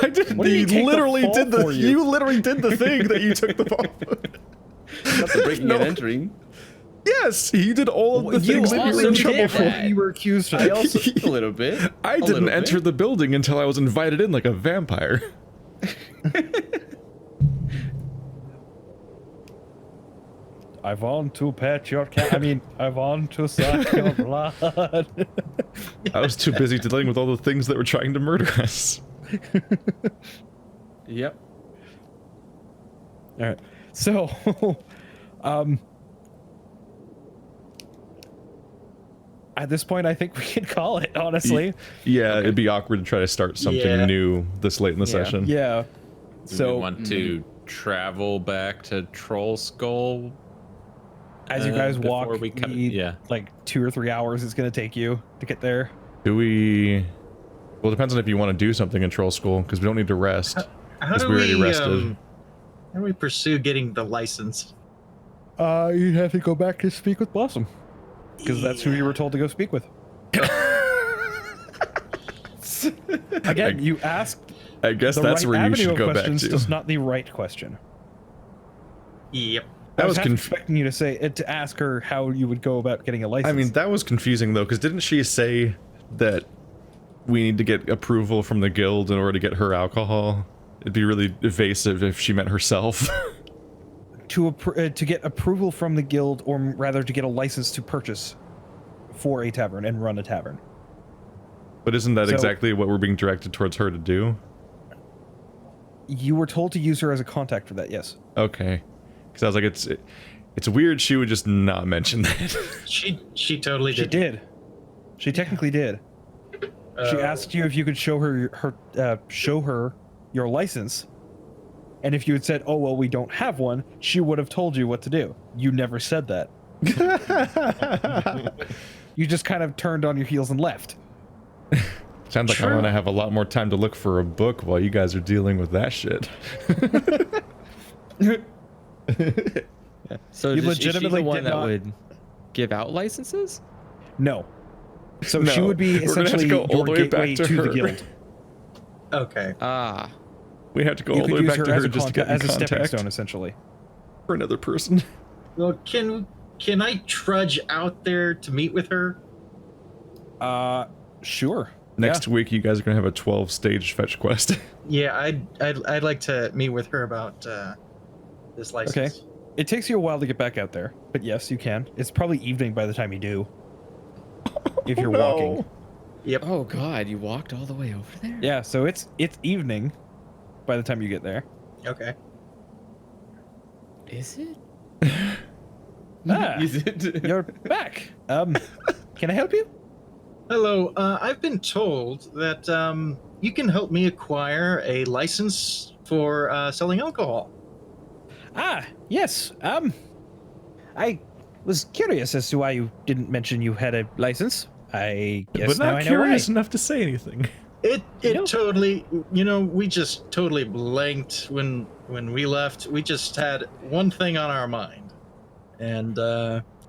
I did. What do you You mean take the literally fall did the. for you? You literally did the thing that you took the fall. Not the breaking No. and entering. Yes, he did all of the You things that you were also in did trouble for. that. You were accused of I it. also a little bit. I A didn't little enter bit. the building until I was invited in like a vampire. I want to pet your cat. I mean, I want to suck your blood. I was too busy dealing with all the things that were trying to murder us. Yep. All right. So, at this point, I think we can call it, honestly. Yeah, it'd be awkward to try to start something new this late in the session. Yeah. Do So, we want to travel back to Troll Skull? as you guys before walk, we cut, the, like 2 or 3 hours it's going to take you to get there. Do we... Well, it depends on if you want to do something in Troll School, because we don't need to rest. How Because do we already we rested. how do we pursue getting the license? You have to go back to speak with Blossom. Because that's who you were told to go speak with. Again, you asked I guess the that's right where you avenue should of go back questions, to. just not the right question. Yep. I was was half expecting you to say to ask her how you would go about getting a license. I mean, that was confusing, though, because didn't she say that we need to get approval from the guild in order to get her alcohol? It'd be really evasive if she meant herself. to get approval from the guild, or rather to get a license to purchase for a tavern and run a tavern. But isn't that So- exactly what we're being directed towards her to do? You were told to use her as a contact for that, yes. Okay. Because I was like, it's weird she would just not mention that. She totally She did. did. She technically did. She asked you if you could show her your license, and if you had said, "Oh well, we don't have one," she would have told you what to do. You never said that. You just kind of turned on your heels and left. Sounds like I'm gonna have a lot more time to look for a book while you guys are dealing with that shit. So You is she legitimately the one did that not- would give out licenses? No. So No, she would be we're gonna have to essentially go all your the way back gateway to to the her. guild. Okay. Ah, We have to go You all the could way use back her to as her a, just to get in as a stepping contact stone, essentially. for another person. Well, can I trudge out there to meet with her? Sure. Next week, you guys are gonna have a 12-stage fetch quest. Yeah, I'd like to meet with her about this license. It takes you a while to get back out there, but yes, you can. It's probably evening by the time you do. If you're walking. Yep. oh God, you walked all the way over there? Yeah, so it's evening by the time you get there. Okay. Is it? Ah, Is it? you're back. Can I help you? Hello. I've been told that you can help me acquire a license for selling alcohol. Ah, yes. I was curious as to why you didn't mention you had a license. I guess but now not I know why. curious enough to say anything. It Nope. totally, we just totally blanked when we left. We just had one thing on our mind, and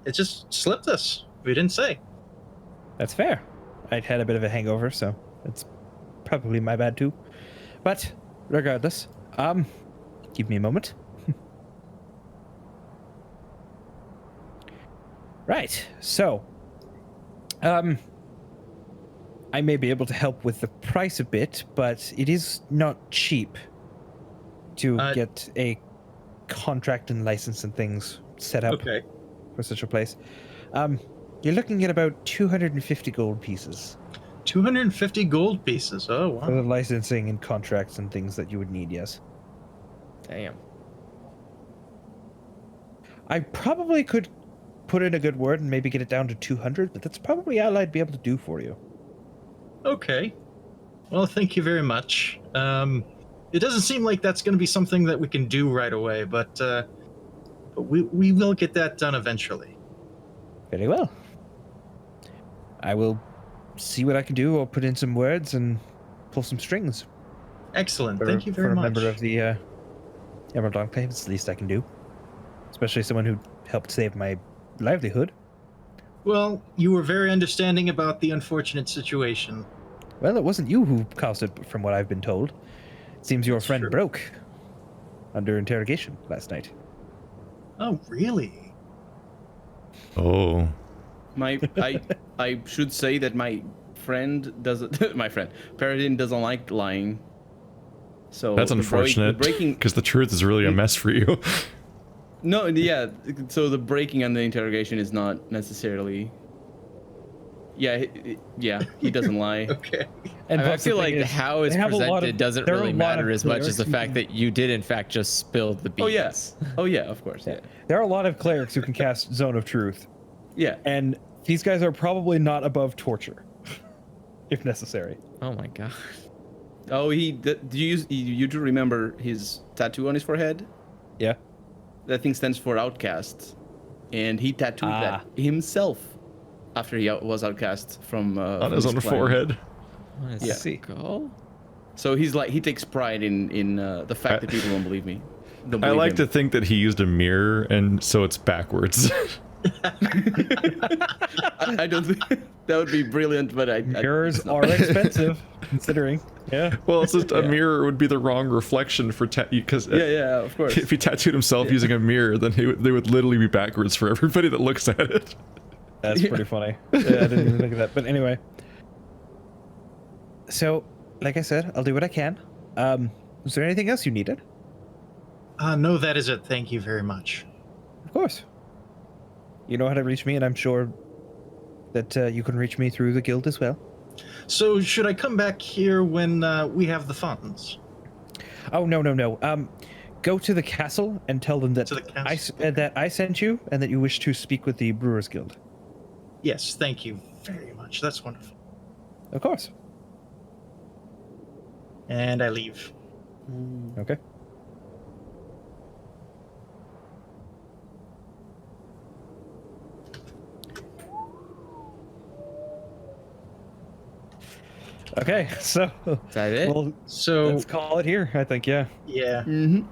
it just slipped us. We didn't say. That's fair. I'd had a bit of a hangover, so it's probably my bad too. But regardless, give me a moment. Right. So, I may be able to help with the price a bit, but it is not cheap to get a contract and license and things set up Okay. for such a place. You're looking at about 250 gold pieces 250 gold pieces. Oh for the wow. licensing and contracts and things that you would need. Yes, Damn. I probably could put in a good word and maybe get it down to 200, but that's probably all I'd be able to do for you. Okay. Well, thank you very much. It doesn't seem like that's going to be something that we can do right away, but we will get that done eventually. Very well. I will see what I can do, or put in some words and pull some strings. Excellent. For, Thank you very for a much. member of the Emerald Enclave. It's the least I can do, especially someone who helped save my livelihood. Well, you were very understanding about the unfortunate situation. Well, it wasn't you who caused it, from what I've been told. It seems your friend true. broke under interrogation last night. Oh, really? Oh. I should say that my friend doesn't. My friend Paradin doesn't like lying. So That's unfortunate, breaking. because the truth is really a mess for you. No, yeah. So the breaking and the interrogation is not necessarily, Yeah, he doesn't lie. Okay. And I plus the feel thing like is, how it's they have a lot presented of- doesn't there are a really lot of matter as much as the clerics fact that you did in fact just spill the beans. Oh yeah. Oh yeah, of course. Yeah. there are a lot of clerics who can cast Zone of Truth, Yeah. and these guys are probably not above torture, if necessary. Oh my god. Oh, do you do remember his tattoo on his forehead? Yeah. That thing stands for outcast, and he tattooed that himself after he was outcast from On his own clan. forehead. What is Yeah. skull? So he's like, he takes pride in the fact that people don't believe me. Don't I believe like him. to think that he used a mirror, and so it's backwards. I don't think that would be brilliant, but Mirrors are expensive, considering. Yeah. Well, it's just a mirror would be the wrong reflection for because Yeah, of course. if he tattooed himself using a mirror, then they would literally be backwards for everybody that looks at it. That's pretty funny. Yeah, I didn't even think of that. But anyway. So, like I said, I'll do what I can. Is there anything else you needed? No, that is it. Thank you very much. Of course. You know how to reach me, and I'm sure that you can reach me through the guild as well. So, should I come back here when we have the funds? Oh, no. Go to the castle and tell them that To the castle, that I sent you and that you wish to speak with the Brewers Guild. Yes, thank you very much. That's wonderful. Of course. And I leave. Okay. Okay, so Is that it? well, So, let's call it here. I think, yeah. yeah, Mm-hmm.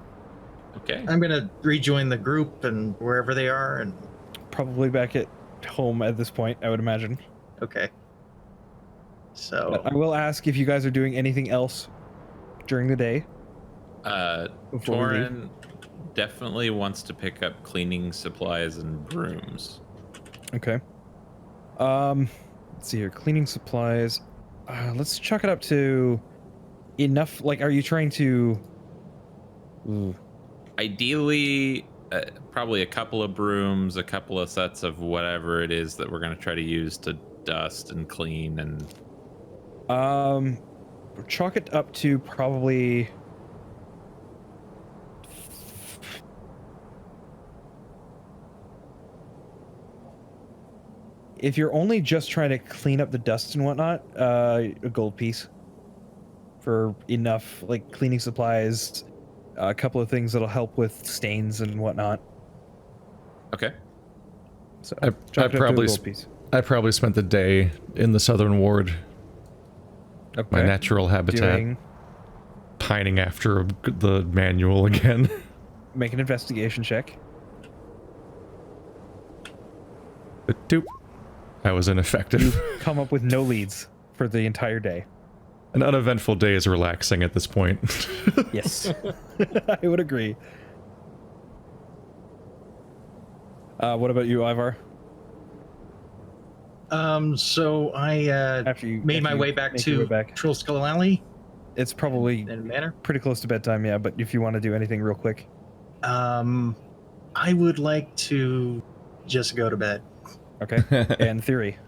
Okay. I'm gonna rejoin the group and wherever they are. And Probably back at home at this point, I would imagine. okay. So, But I will ask if you guys are doing anything else during the day. Before we leave. Torin definitely wants to pick up cleaning supplies and brooms. Okay. Let's see here. Cleaning supplies. Let's chalk it up to enough. Like, are you trying to? Ooh. Ideally, probably a couple of brooms, a couple of sets of whatever it is that we're going to try to use to dust and clean and Chalk it up to probably. If you're only just trying to clean up the dust and whatnot, a gold piece for enough like cleaning supplies, a couple of things that'll help with stains and whatnot. Okay. So I chalk it up to a probably gold piece. I probably spent the day in the southern ward, my Okay. natural habitat, Doing, pining after the manual again. make an investigation check. But doop. I was ineffective. You come up with no leads for the entire day. An uneventful day is relaxing at this point. Yes. I would agree. What about you, Ivar? So I After you made my after you way back make your to way back. Troll Skull Alley It's probably in a manner. pretty close to bedtime, yeah, but if you want to do anything real quick. I would like to just go to bed. Okay. And theory.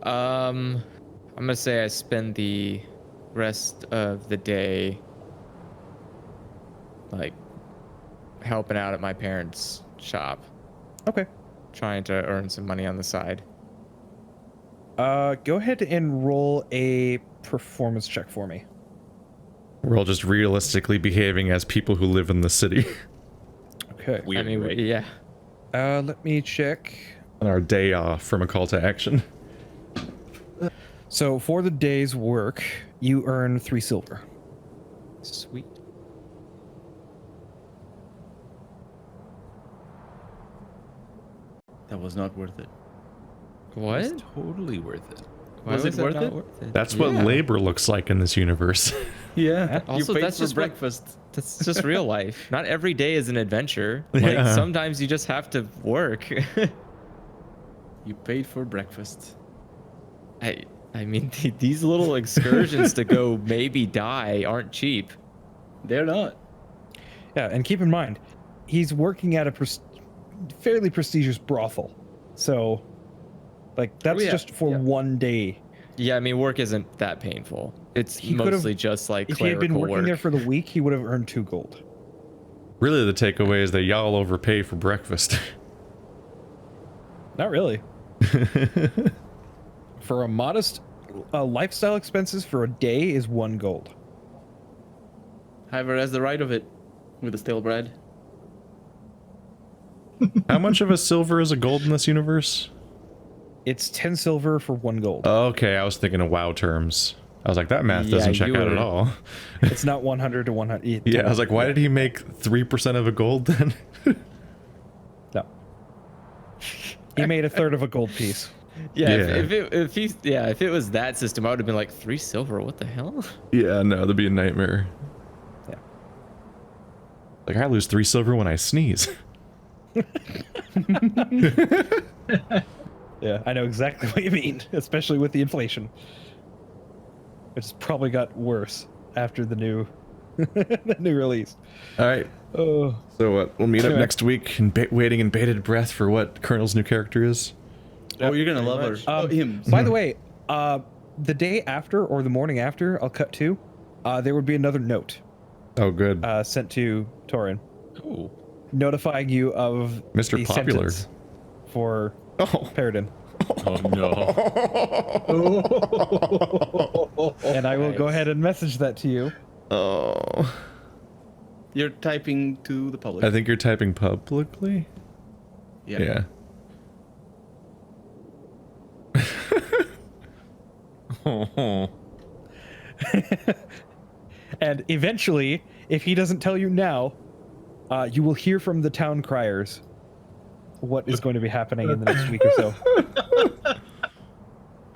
I'm gonna say I spend the rest of the day like helping out at my parents' shop, Okay. trying to earn some money on the side. Go ahead and roll a performance check for me. We're all just realistically behaving as people who live in the city Okay. Weird, I mean, right? yeah. Let me check. on our day off from a call to action. So for the day's work, you earn 3 silver. Sweet. That was not worth it. What? It's totally worth it. Why Was it that worth not it? worth it? That's what Yeah. labor looks like in this universe. Yeah. Also, you paid that's for just what- breakfast. That's just real life. Not every day is an adventure. Like Yeah. sometimes you just have to work. You paid for breakfast. I mean, these little excursions to go maybe die aren't cheap. They're not. Yeah, and keep in mind, he's working at a fairly prestigious brothel. So Like that's just for one day. Yeah, I mean, work isn't that painful. It's mostly just like if he had been clerical working work. there for the week, he would have earned 2 gold. Really, the takeaway is that y'all overpay for breakfast. Not really. For a modest lifestyle expenses for a day is 1 gold. However, has the right of it with the stale bread. How much of a silver is a gold in this universe? It's 10 silver for 1 gold. Okay, I was thinking of WoW terms. I was like, that math doesn't check out at all. It's not 100 to 100. Yeah, I was like, why did he make 3% of a gold then? No. He made a third of a gold piece. Yeah, Yeah. if it was that system, I would have been like 3 silver. What the hell? Yeah, no, that'd be a nightmare. Yeah. Like, I lose 3 silver when I sneeze. Yeah, I know exactly what you mean, especially with the inflation. Which has probably got worse after the new the new release. All right. Oh. So we'll meet up Anyway. next week, waiting in bated breath for what Colonel's new character is. Oh, you're gonna love her. Him. By the way, the day after or the morning after, I'll cut to, there would be another note Oh, good. sent to Torin, Ooh. notifying you of Mr. the Popular. sentence for Oh. Paradin. Oh no. And I will go ahead and message that to you. Oh. You're typing to the public. I think you're typing publicly? Yeah. And eventually, if he doesn't tell you now, you will hear from the town criers what is going to be happening in the next week or so.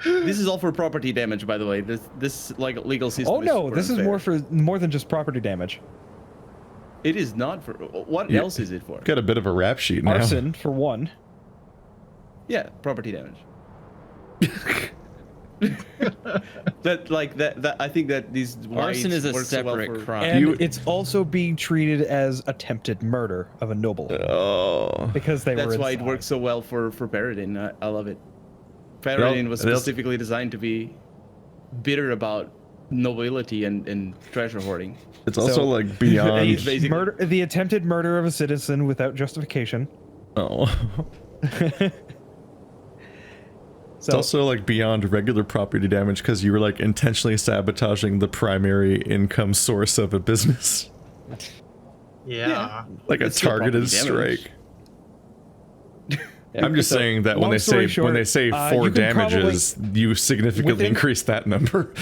This is all for property damage, by the way. This like legal system. Oh no, super this is unfair. more than just property damage. It is not for. What Yeah. else is it for? Got a bit of a rap sheet now. Arson, for one. Yeah, property damage. that I think that these Arson wives is a work so well separate for- crime. And it's also being treated as attempted murder of a noble. Oh. Because they That's were why it inside. works so well for Paradin. I love it. Paradin was they'll- specifically designed to be bitter about nobility and treasure hoarding. It's also So- like beyond. He's basically- The attempted murder of a citizen without justification. Oh. It's So, also like beyond regular property damage because you were like intentionally sabotaging the primary income source of a business. Yeah. Like a It's still targeted property damage. strike. I'm just saying that when long they story say short, 4 you can damages, you significantly within- increase that number.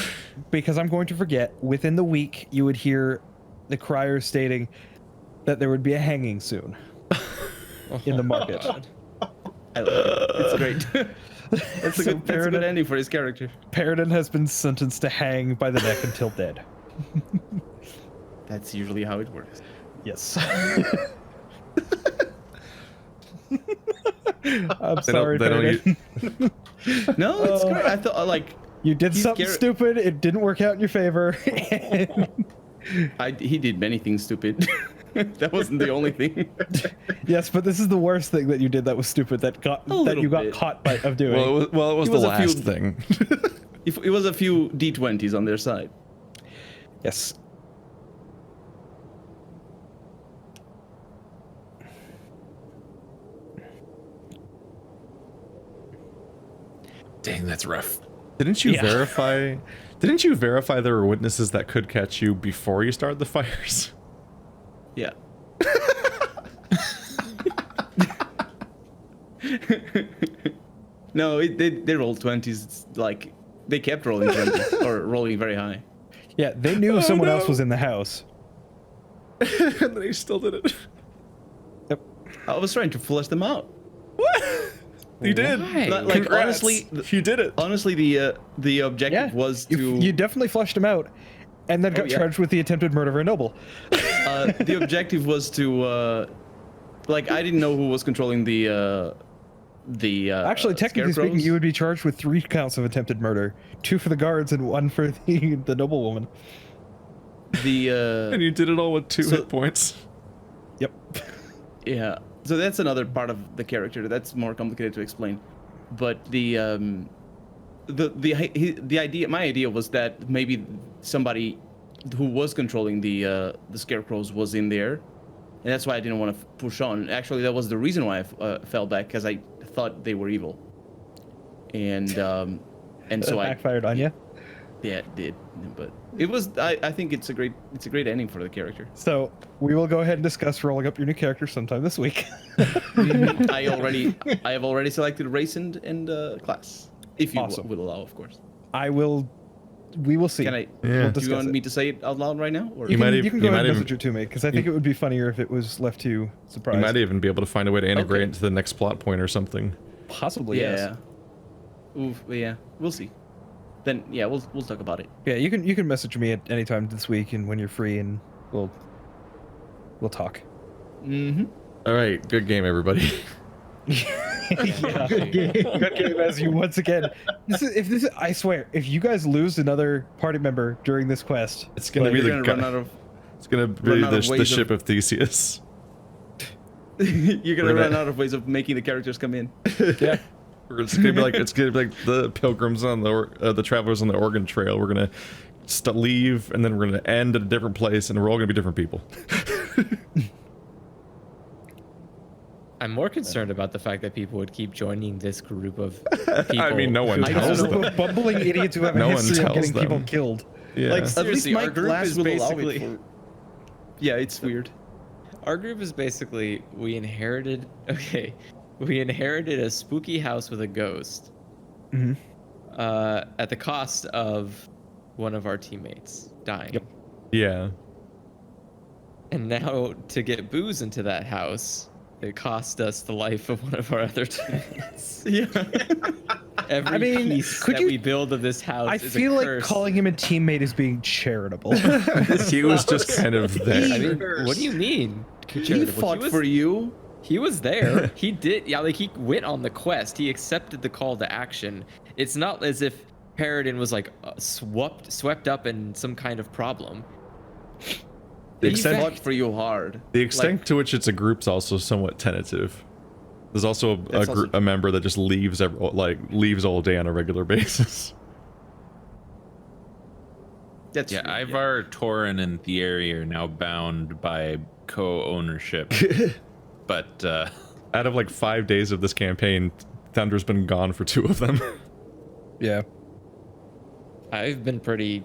because I'm going to forget, within the week, you would hear the criers stating that there would be a hanging soon in the market. I love it. It's great. That's a So good, that's a good Paradin- ending for his character. Paradin has been sentenced to hang by the neck until dead. That's usually how it works. Yes. I'm sorry, they don't Paradin. No, it's great. I thought like You did He's something scared- stupid. It didn't work out in your favor. he did many things stupid. That wasn't the only thing. Yes, but this is the worst thing that you did that was stupid that little you got bit. caught of doing. Well, it was It the was a few- last thing. If it was a few D20s on their side. Yes. Dang, that's rough. Didn't you Yeah. verify? Didn't you verify there were witnesses that could catch you before you started the fires? Yeah. No, they rolled 20s. It's like they kept rolling 20s or rolling very high. Yeah, they knew someone else was in the house. And then he still did it. Yep. I was trying to flush them out. You did. Why? Like Congrats. honestly, You did it. honestly, the objective was to You definitely flushed him out, and then got yeah. charged with the attempted murder of a noble. the objective was to like I didn't know who was controlling the Actually, technically speaking, scarecrows. you would be charged with 3 counts of attempted murder: 2 for the guards and 1 for the noblewoman. And you did it all with 2 So- hit points. Yep. Yeah. So that's another part of the character that's more complicated to explain. but the idea, my idea was that maybe somebody who was controlling the scarecrows was in there, and that's why I didn't want to push on. Actually, that was the reason why I fell back, because I thought they were evil, and so I backfired on you. Yeah, it did, but it was. I think it's a great ending for the character. So we will go ahead and discuss rolling up your new character sometime this week. I have already selected race and class, if you Awesome. will allow, of course. We will see. Can I? We'll Do you want discuss me it. to say it out loud right now? Or? You might can, even- you can you go ahead might and even- message it to me, because I think it would be funnier if it was left to surprise. You might even be able to find a way to integrate Okay. into the next plot point or something. Possibly, Yeah. yes. Oof, yeah. We'll see. Then yeah, we'll talk about it. Yeah, you can message me at any time this week and when you're free, and we'll talk. Mm-hmm. All right, good game, everybody. Yeah. Good game. Good game as you once again. I swear, if you guys lose another party member during this quest, It's gonna Like, be you're the gonna run guy. out of. It's gonna be run out of the ways ship of- of Theseus. You're gonna We're run gonna- out of ways of making the characters come in. yeah, It's gonna be like the pilgrims on the travelers on the Oregon Trail. We're gonna leave, and then we're gonna end at a different place, and we're all gonna be different people. I'm more concerned about the fact that people would keep joining this group of people. I mean, no one I tells don't group know. them. of bumbling idiots who have No a one history of tells getting people them. killed. Yeah. Like, At least seriously, my our group class is will allow it basically- for. Yeah, it's weird. Our group is basically we inherited a spooky house with a ghost Mhm. at the cost of one of our teammates dying. Yep. Yeah. And now to get booze into that house, it cost us the life of one of our other teammates. Yeah. Every I mean, piece could that you- we build of this house I is feel a like curse. calling him a teammate is being charitable. He was just kind of there. I mean, Curse. what do you mean? He charitable? fought for you. He was there. He did. Yeah, like he went on the quest. He accepted the call to action. It's not as if Paradin was like swept up in some kind of problem. The He extent- fought for you hard. The extent to which it's a group's also somewhat tentative. There's also That's also- a member that just leaves leaves all day on a regular basis. That's Yeah, true, Ivar, Torin, and Thierry are now bound by co-ownership. But Out of like 5 days of this campaign, Thunder's been gone for 2 of them. yeah. I've been pretty,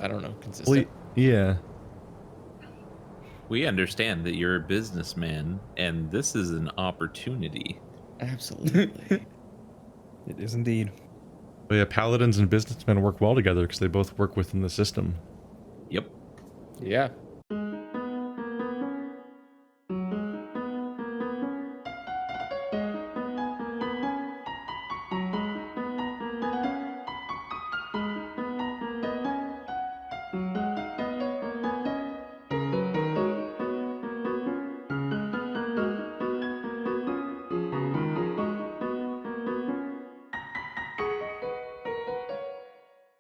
I don't know, consistent. Yeah. we understand that you're a businessman, and this is an opportunity. Absolutely. It is indeed. But yeah, paladins and businessmen work well together because they both work within the system. Yep. Yeah.